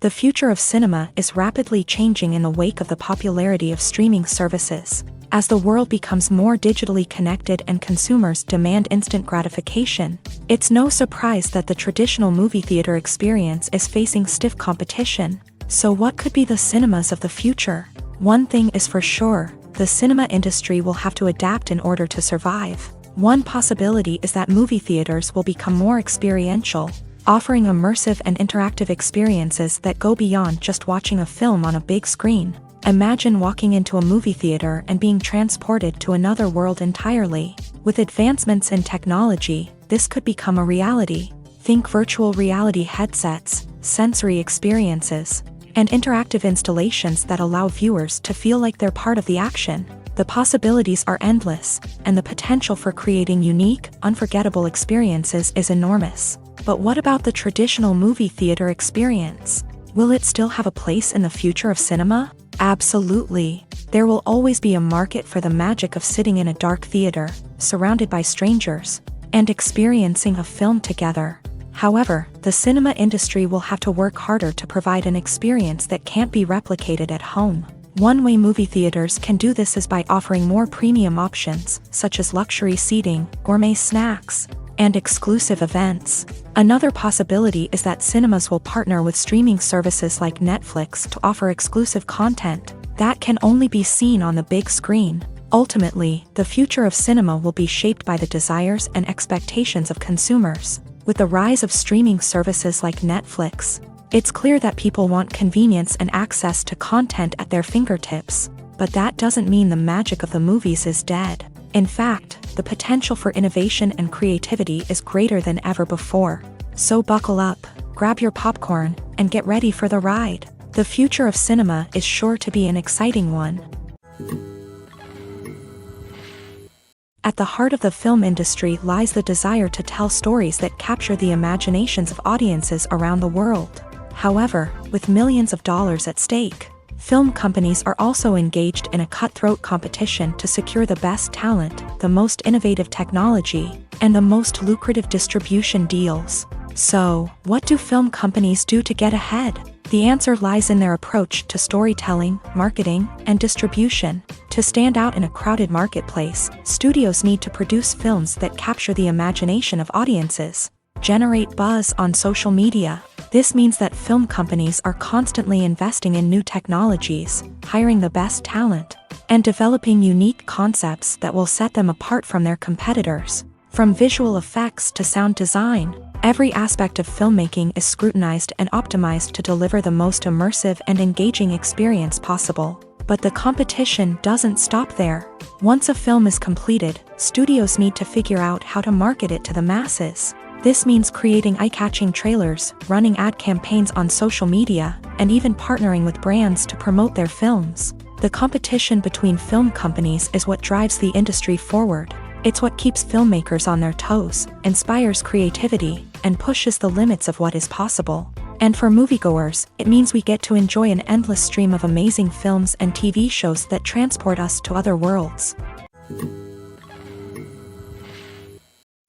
The future of cinema is rapidly changing in the wake of the popularity of streaming services. As the world becomes more digitally connected and consumers demand instant gratification, it's no surprise that the traditional movie theater experience is facing stiff competition. So what could be the cinemas of the future? One thing is for sure, the cinema industry will have to adapt in order to survive. One possibility is that movie theaters will become more experiential, offering immersive and interactive experiences that go beyond just watching a film on a big screen. Imagine walking into a movie theater and being transported to another world entirely. With advancements in technology, this could become a reality. Think virtual reality headsets, sensory experiences, and interactive installations that allow viewers to feel like they're part of the action. The possibilities are endless, and the potential for creating unique, unforgettable experiences is enormous. But what about the traditional movie theater experience? Will it still have a place in the future of cinema? Absolutely. There will always be a market for the magic of sitting in a dark theater, surrounded by strangers, and experiencing a film together. However, the cinema industry will have to work harder to provide an experience that can't be replicated at home. One way movie theaters can do this is by offering more premium options, such as luxury seating, gourmet snacks, and exclusive events. Another possibility is that cinemas will partner with streaming services like Netflix to offer exclusive content that can only be seen on the big screen. Ultimately, the future of cinema will be shaped by the desires and expectations of consumers. With the rise of streaming services like Netflix, it's clear that people want convenience and access to content at their fingertips. But that doesn't mean the magic of the movies is dead. In fact, the potential for innovation and creativity is greater than ever before. So buckle up, grab your popcorn, and get ready for the ride. The future of cinema is sure to be an exciting one. At the heart of the film industry lies the desire to tell stories that capture the imaginations of audiences around the world. However, with millions of dollars at stake, film companies are also engaged in a cutthroat competition to secure the best talent, the most innovative technology, and the most lucrative distribution deals. So, what do film companies do to get ahead? The answer lies in their approach to storytelling, marketing, and distribution. To stand out in a crowded marketplace, studios need to produce films that capture the imagination of audiences, generate buzz on social media. This means that film companies are constantly investing in new technologies, hiring the best talent, and developing unique concepts that will set them apart from their competitors. From visual effects to sound design, every aspect of filmmaking is scrutinized and optimized to deliver the most immersive and engaging experience possible. But the competition doesn't stop there. Once a film is completed, studios need to figure out how to market it to the masses. This means creating eye-catching trailers, running ad campaigns on social media, and even partnering with brands to promote their films. The competition between film companies is what drives the industry forward. It's what keeps filmmakers on their toes, inspires creativity, and pushes the limits of what is possible. And for moviegoers, it means we get to enjoy an endless stream of amazing films and TV shows that transport us to other worlds.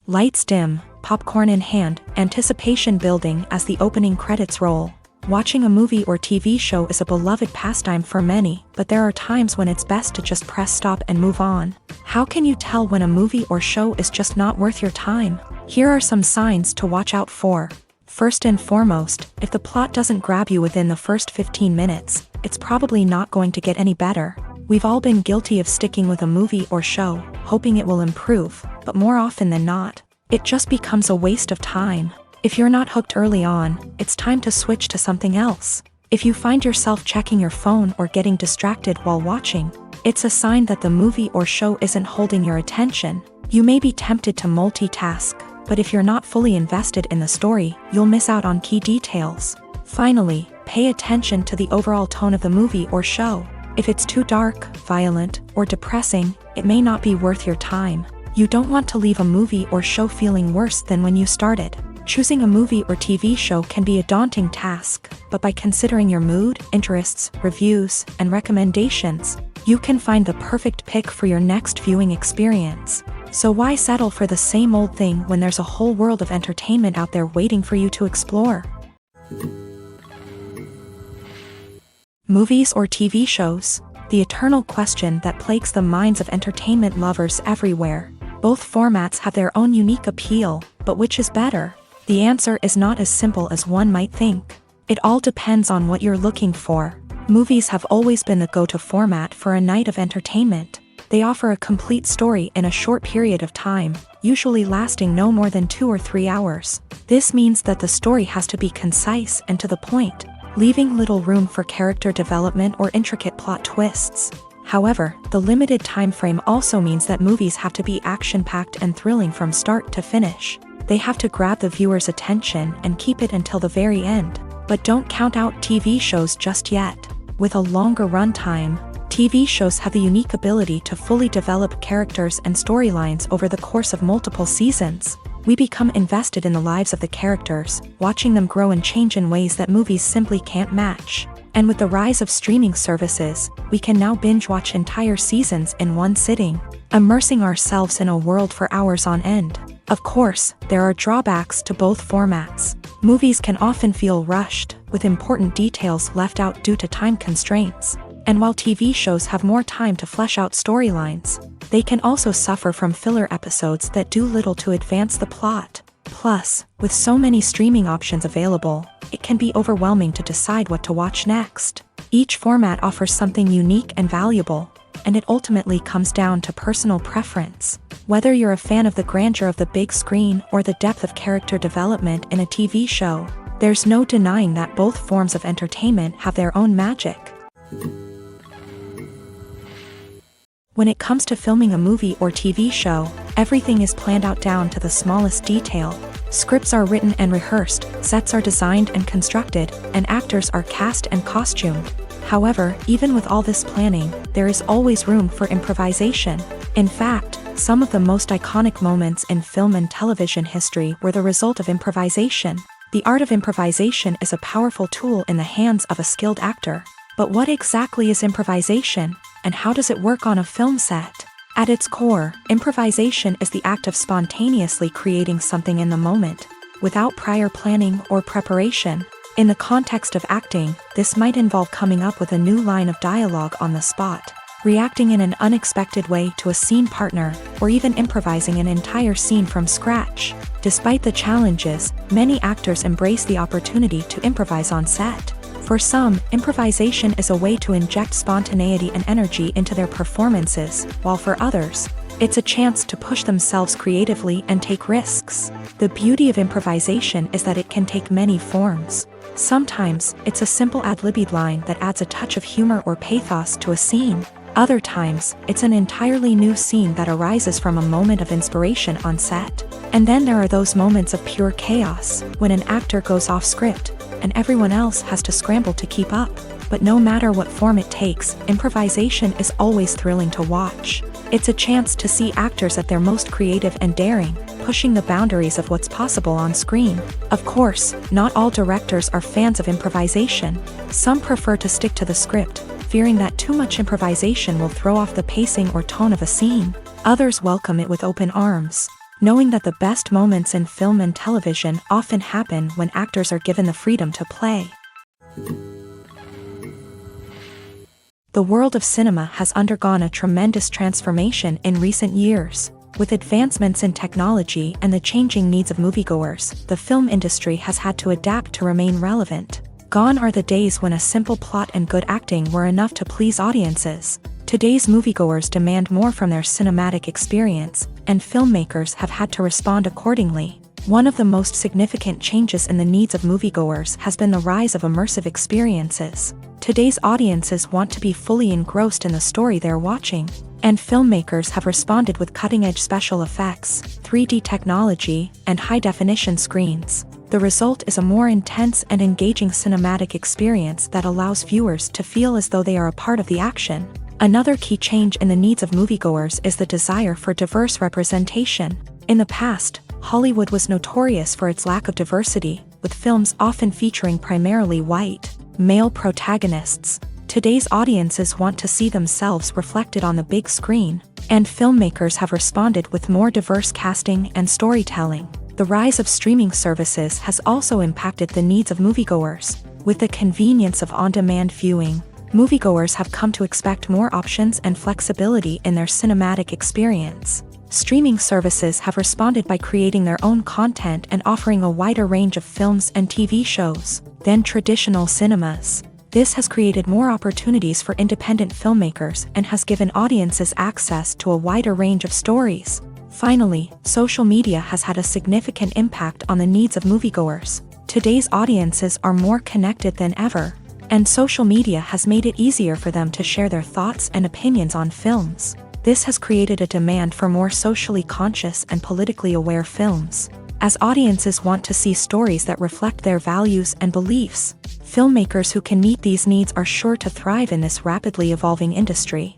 Lights dim, popcorn in hand, anticipation building as the opening credits roll. Watching a movie or TV show is a beloved pastime for many, but there are times when it's best to just press stop and move on. How can you tell when a movie or show is just not worth your time? Here are some signs to watch out for. First and foremost, if the plot doesn't grab you within the first 15 minutes, it's probably not going to get any better. We've all been guilty of sticking with a movie or show, hoping it will improve, but more often than not, it just becomes a waste of time. If you're not hooked early on, it's time to switch to something else. If you find yourself checking your phone or getting distracted while watching, it's a sign that the movie or show isn't holding your attention. You may be tempted to multitask, but if you're not fully invested in the story, you'll miss out on key details. Finally, pay attention to the overall tone of the movie or show. If it's too dark, violent, or depressing, it may not be worth your time. You don't want to leave a movie or show feeling worse than when you started. Choosing a movie or TV show can be a daunting task, but by considering your mood, interests, reviews, and recommendations, you can find the perfect pick for your next viewing experience. So why settle for the same old thing when there's a whole world of entertainment out there waiting for you to explore? Movies or TV shows? The eternal question that plagues the minds of entertainment lovers everywhere. Both formats have their own unique appeal, but which is better? The answer is not as simple as one might think. It all depends on what you're looking for. Movies have always been the go-to format for a night of entertainment. They offer a complete story in a short period of time, usually lasting no more than 2 or 3 hours. This means that the story has to be concise and to the point, leaving little room for character development or intricate plot twists. However, the limited time frame also means that movies have to be action-packed and thrilling from start to finish. They have to grab the viewer's attention and keep it until the very end. But don't count out TV shows just yet. With a longer runtime, TV shows have the unique ability to fully develop characters and storylines over the course of multiple seasons. We become invested in the lives of the characters, watching them grow and change in ways that movies simply can't match. And with the rise of streaming services, we can now binge-watch entire seasons in one sitting, immersing ourselves in a world for hours on end. Of course, there are drawbacks to both formats. Movies can often feel rushed, with important details left out due to time constraints. And while TV shows have more time to flesh out storylines, they can also suffer from filler episodes that do little to advance the plot. Plus, with so many streaming options available, it can be overwhelming to decide what to watch next. Each format offers something unique and valuable, and it ultimately comes down to personal preference. Whether you're a fan of the grandeur of the big screen or the depth of character development in a TV show, there's no denying that both forms of entertainment have their own magic. When it comes to filming a movie or TV show, everything is planned out down to the smallest detail. Scripts are written and rehearsed, sets are designed and constructed, and actors are cast and costumed. However, even with all this planning, there is always room for improvisation. In fact, some of the most iconic moments in film and television history were the result of improvisation. The art of improvisation is a powerful tool in the hands of a skilled actor. But what exactly is improvisation, and how does it work on a film set? At its core, improvisation is the act of spontaneously creating something in the moment, without prior planning or preparation. In the context of acting, this might involve coming up with a new line of dialogue on the spot, reacting in an unexpected way to a scene partner, or even improvising an entire scene from scratch. Despite the challenges, many actors embrace the opportunity to improvise on set. For some, improvisation is a way to inject spontaneity and energy into their performances, while for others, it's a chance to push themselves creatively and take risks. The beauty of improvisation is that it can take many forms. Sometimes, it's a simple ad-libbed line that adds a touch of humor or pathos to a scene. Other times, it's an entirely new scene that arises from a moment of inspiration on set. And then there are those moments of pure chaos, when an actor goes off script, and everyone else has to scramble to keep up. But no matter what form it takes, improvisation is always thrilling to watch. It's a chance to see actors at their most creative and daring, pushing the boundaries of what's possible on screen. Of course, not all directors are fans of improvisation. Some prefer to stick to the script, fearing that too much improvisation will throw off the pacing or tone of a scene. Others welcome it with open arms, knowing that the best moments in film and television often happen when actors are given the freedom to play. The world of cinema has undergone a tremendous transformation in recent years. With advancements in technology and the changing needs of moviegoers, the film industry has had to adapt to remain relevant. Gone are the days when a simple plot and good acting were enough to please audiences. Today's moviegoers demand more from their cinematic experience, and filmmakers have had to respond accordingly. One of the most significant changes in the needs of moviegoers has been the rise of immersive experiences. Today's audiences want to be fully engrossed in the story they're watching, and filmmakers have responded with cutting-edge special effects, 3D technology, and high-definition screens. The result is a more intense and engaging cinematic experience that allows viewers to feel as though they are a part of the action. Another key change in the needs of moviegoers is the desire for diverse representation. In the past, Hollywood was notorious for its lack of diversity, with films often featuring primarily white, male protagonists. Today's audiences want to see themselves reflected on the big screen, and filmmakers have responded with more diverse casting and storytelling. The rise of streaming services has also impacted the needs of moviegoers. With the convenience of on-demand viewing, moviegoers have come to expect more options and flexibility in their cinematic experience. Streaming services have responded by creating their own content and offering a wider range of films and TV shows than traditional cinemas. This has created more opportunities for independent filmmakers and has given audiences access to a wider range of stories. Finally, social media has had a significant impact on the needs of moviegoers. Today's audiences are more connected than ever, and social media has made it easier for them to share their thoughts and opinions on films. This has created a demand for more socially conscious and politically aware films. As audiences want to see stories that reflect their values and beliefs, filmmakers who can meet these needs are sure to thrive in this rapidly evolving industry.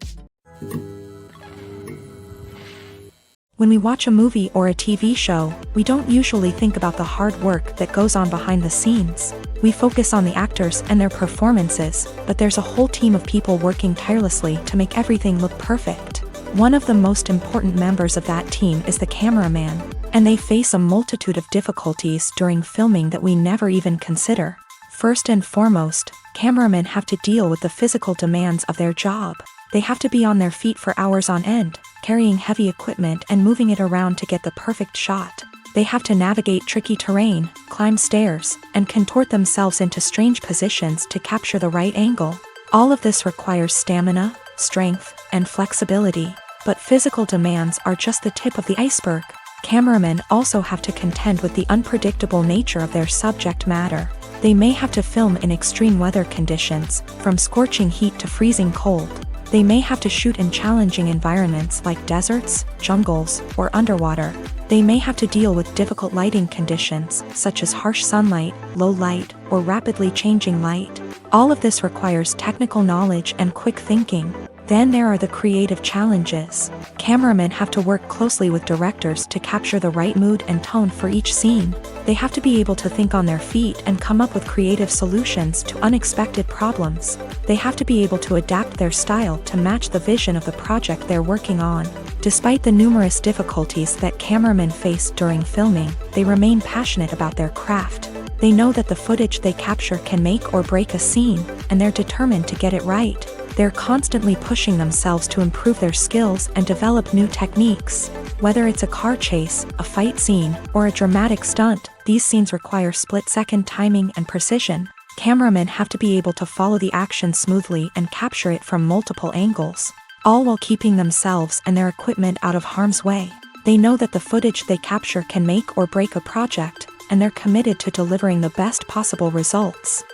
When we watch a movie or a TV show, we don't usually think about the hard work that goes on behind the scenes. We focus on the actors and their performances, but there's a whole team of people working tirelessly to make everything look perfect. One of the most important members of that team is the cameraman, and they face a multitude of difficulties during filming that we never even consider. First and foremost, cameramen have to deal with the physical demands of their job. They have to be on their feet for hours on end, carrying heavy equipment and moving it around to get the perfect shot. They have to navigate tricky terrain, climb stairs, and contort themselves into strange positions to capture the right angle. All of this requires stamina, strength, and flexibility. But physical demands are just the tip of the iceberg. Cameramen also have to contend with the unpredictable nature of their subject matter. They may have to film in extreme weather conditions, from scorching heat to freezing cold. They may have to shoot in challenging environments like deserts, jungles, or underwater. They may have to deal with difficult lighting conditions, such as harsh sunlight, low light, or rapidly changing light. All of this requires technical knowledge and quick thinking. Then there are the creative challenges. Cameramen have to work closely with directors to capture the right mood and tone for each scene. They have to be able to think on their feet and come up with creative solutions to unexpected problems. They have to be able to adapt their style to match the vision of the project they're working on. Despite the numerous difficulties that cameramen face during filming, they remain passionate about their craft. They know that the footage they capture can make or break a scene, and they're determined to get it right. They're constantly pushing themselves to improve their skills and develop new techniques. Whether it's a car chase, a fight scene, or a dramatic stunt, these scenes require split-second timing and precision. Cameramen have to be able to follow the action smoothly and capture it from multiple angles, all while keeping themselves and their equipment out of harm's way. They know that the footage they capture can make or break a project, and they're committed to delivering the best possible results.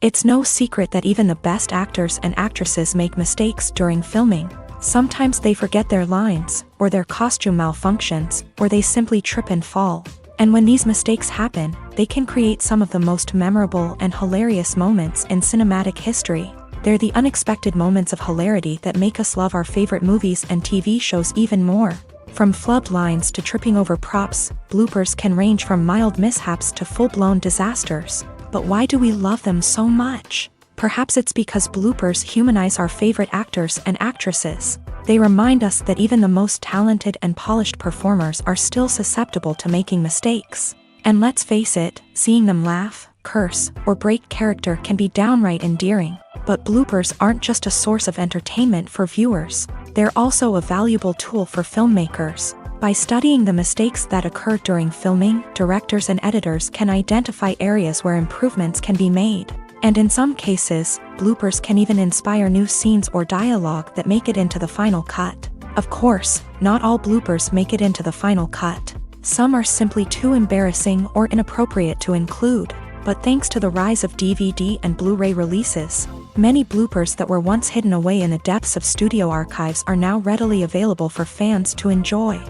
It's no secret that even the best actors and actresses make mistakes during filming. Sometimes they forget their lines, or their costume malfunctions, or they simply trip and fall. And when these mistakes happen, they can create some of the most memorable and hilarious moments in cinematic history. They're the unexpected moments of hilarity that make us love our favorite movies and TV shows even more. From flubbed lines to tripping over props, bloopers can range from mild mishaps to full-blown disasters. But why do we love them so much? Perhaps it's because bloopers humanize our favorite actors and actresses. They remind us that even the most talented and polished performers are still susceptible to making mistakes. And let's face it, seeing them laugh, curse, or break character can be downright endearing. But bloopers aren't just a source of entertainment for viewers. They're also a valuable tool for filmmakers. By studying the mistakes that occur during filming, directors and editors can identify areas where improvements can be made. And in some cases, bloopers can even inspire new scenes or dialogue that make it into the final cut. Of course, not all bloopers make it into the final cut. Some are simply too embarrassing or inappropriate to include. But thanks to the rise of DVD and Blu-ray releases, many bloopers that were once hidden away in the depths of studio archives are now readily available for fans to enjoy.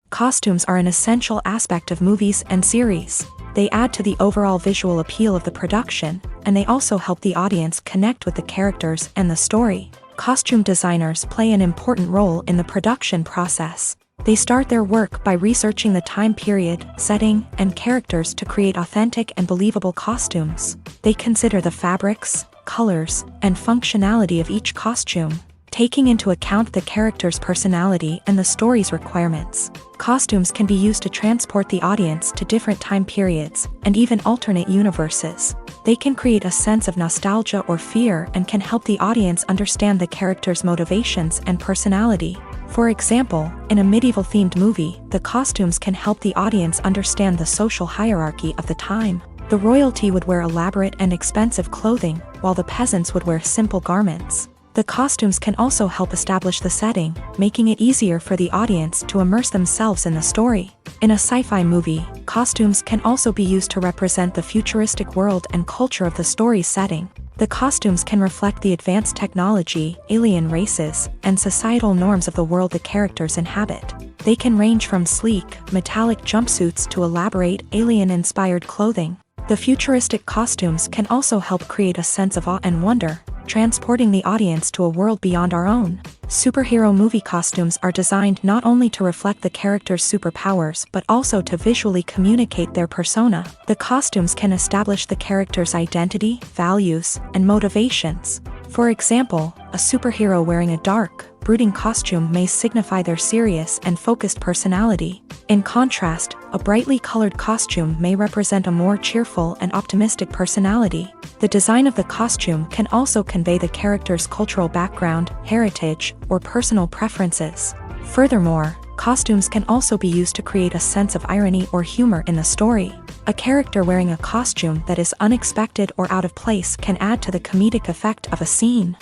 Costumes are an essential aspect of movies and series. They add to the overall visual appeal of the production, and they also help the audience connect with the characters and the story. Costume designers play an important role in the production process. They start their work by researching the time period, setting, and characters to create authentic and believable costumes. They consider the fabrics, colors, and functionality of each costume, taking into account the character's personality and the story's requirements. Costumes can be used to transport the audience to different time periods and even alternate universes. They can create a sense of nostalgia or fear and can help the audience understand the character's motivations and personality. For example, in a medieval-themed movie, the costumes can help the audience understand the social hierarchy of the time. The royalty would wear elaborate and expensive clothing, while the peasants would wear simple garments. The costumes can also help establish the setting, making it easier for the audience to immerse themselves in the story. In a sci-fi movie, costumes can also be used to represent the futuristic world and culture of the story's setting. The costumes can reflect the advanced technology, alien races, and societal norms of the world the characters inhabit. They can range from sleek, metallic jumpsuits to elaborate, alien-inspired clothing. The futuristic costumes can also help create a sense of awe and wonder, transporting the audience to a world beyond our own. Superhero movie costumes are designed not only to reflect the character's superpowers but also to visually communicate their persona. The costumes can establish the character's identity, values, and motivations. For example, a superhero wearing a dark, brooding costume may signify their serious and focused personality. In contrast, a brightly colored costume may represent a more cheerful and optimistic personality. The design of the costume can also convey the character's cultural background, heritage, or personal preferences. Furthermore, costumes can also be used to create a sense of irony or humor in the story. A character wearing a costume that is unexpected or out of place can add to the comedic effect of a scene.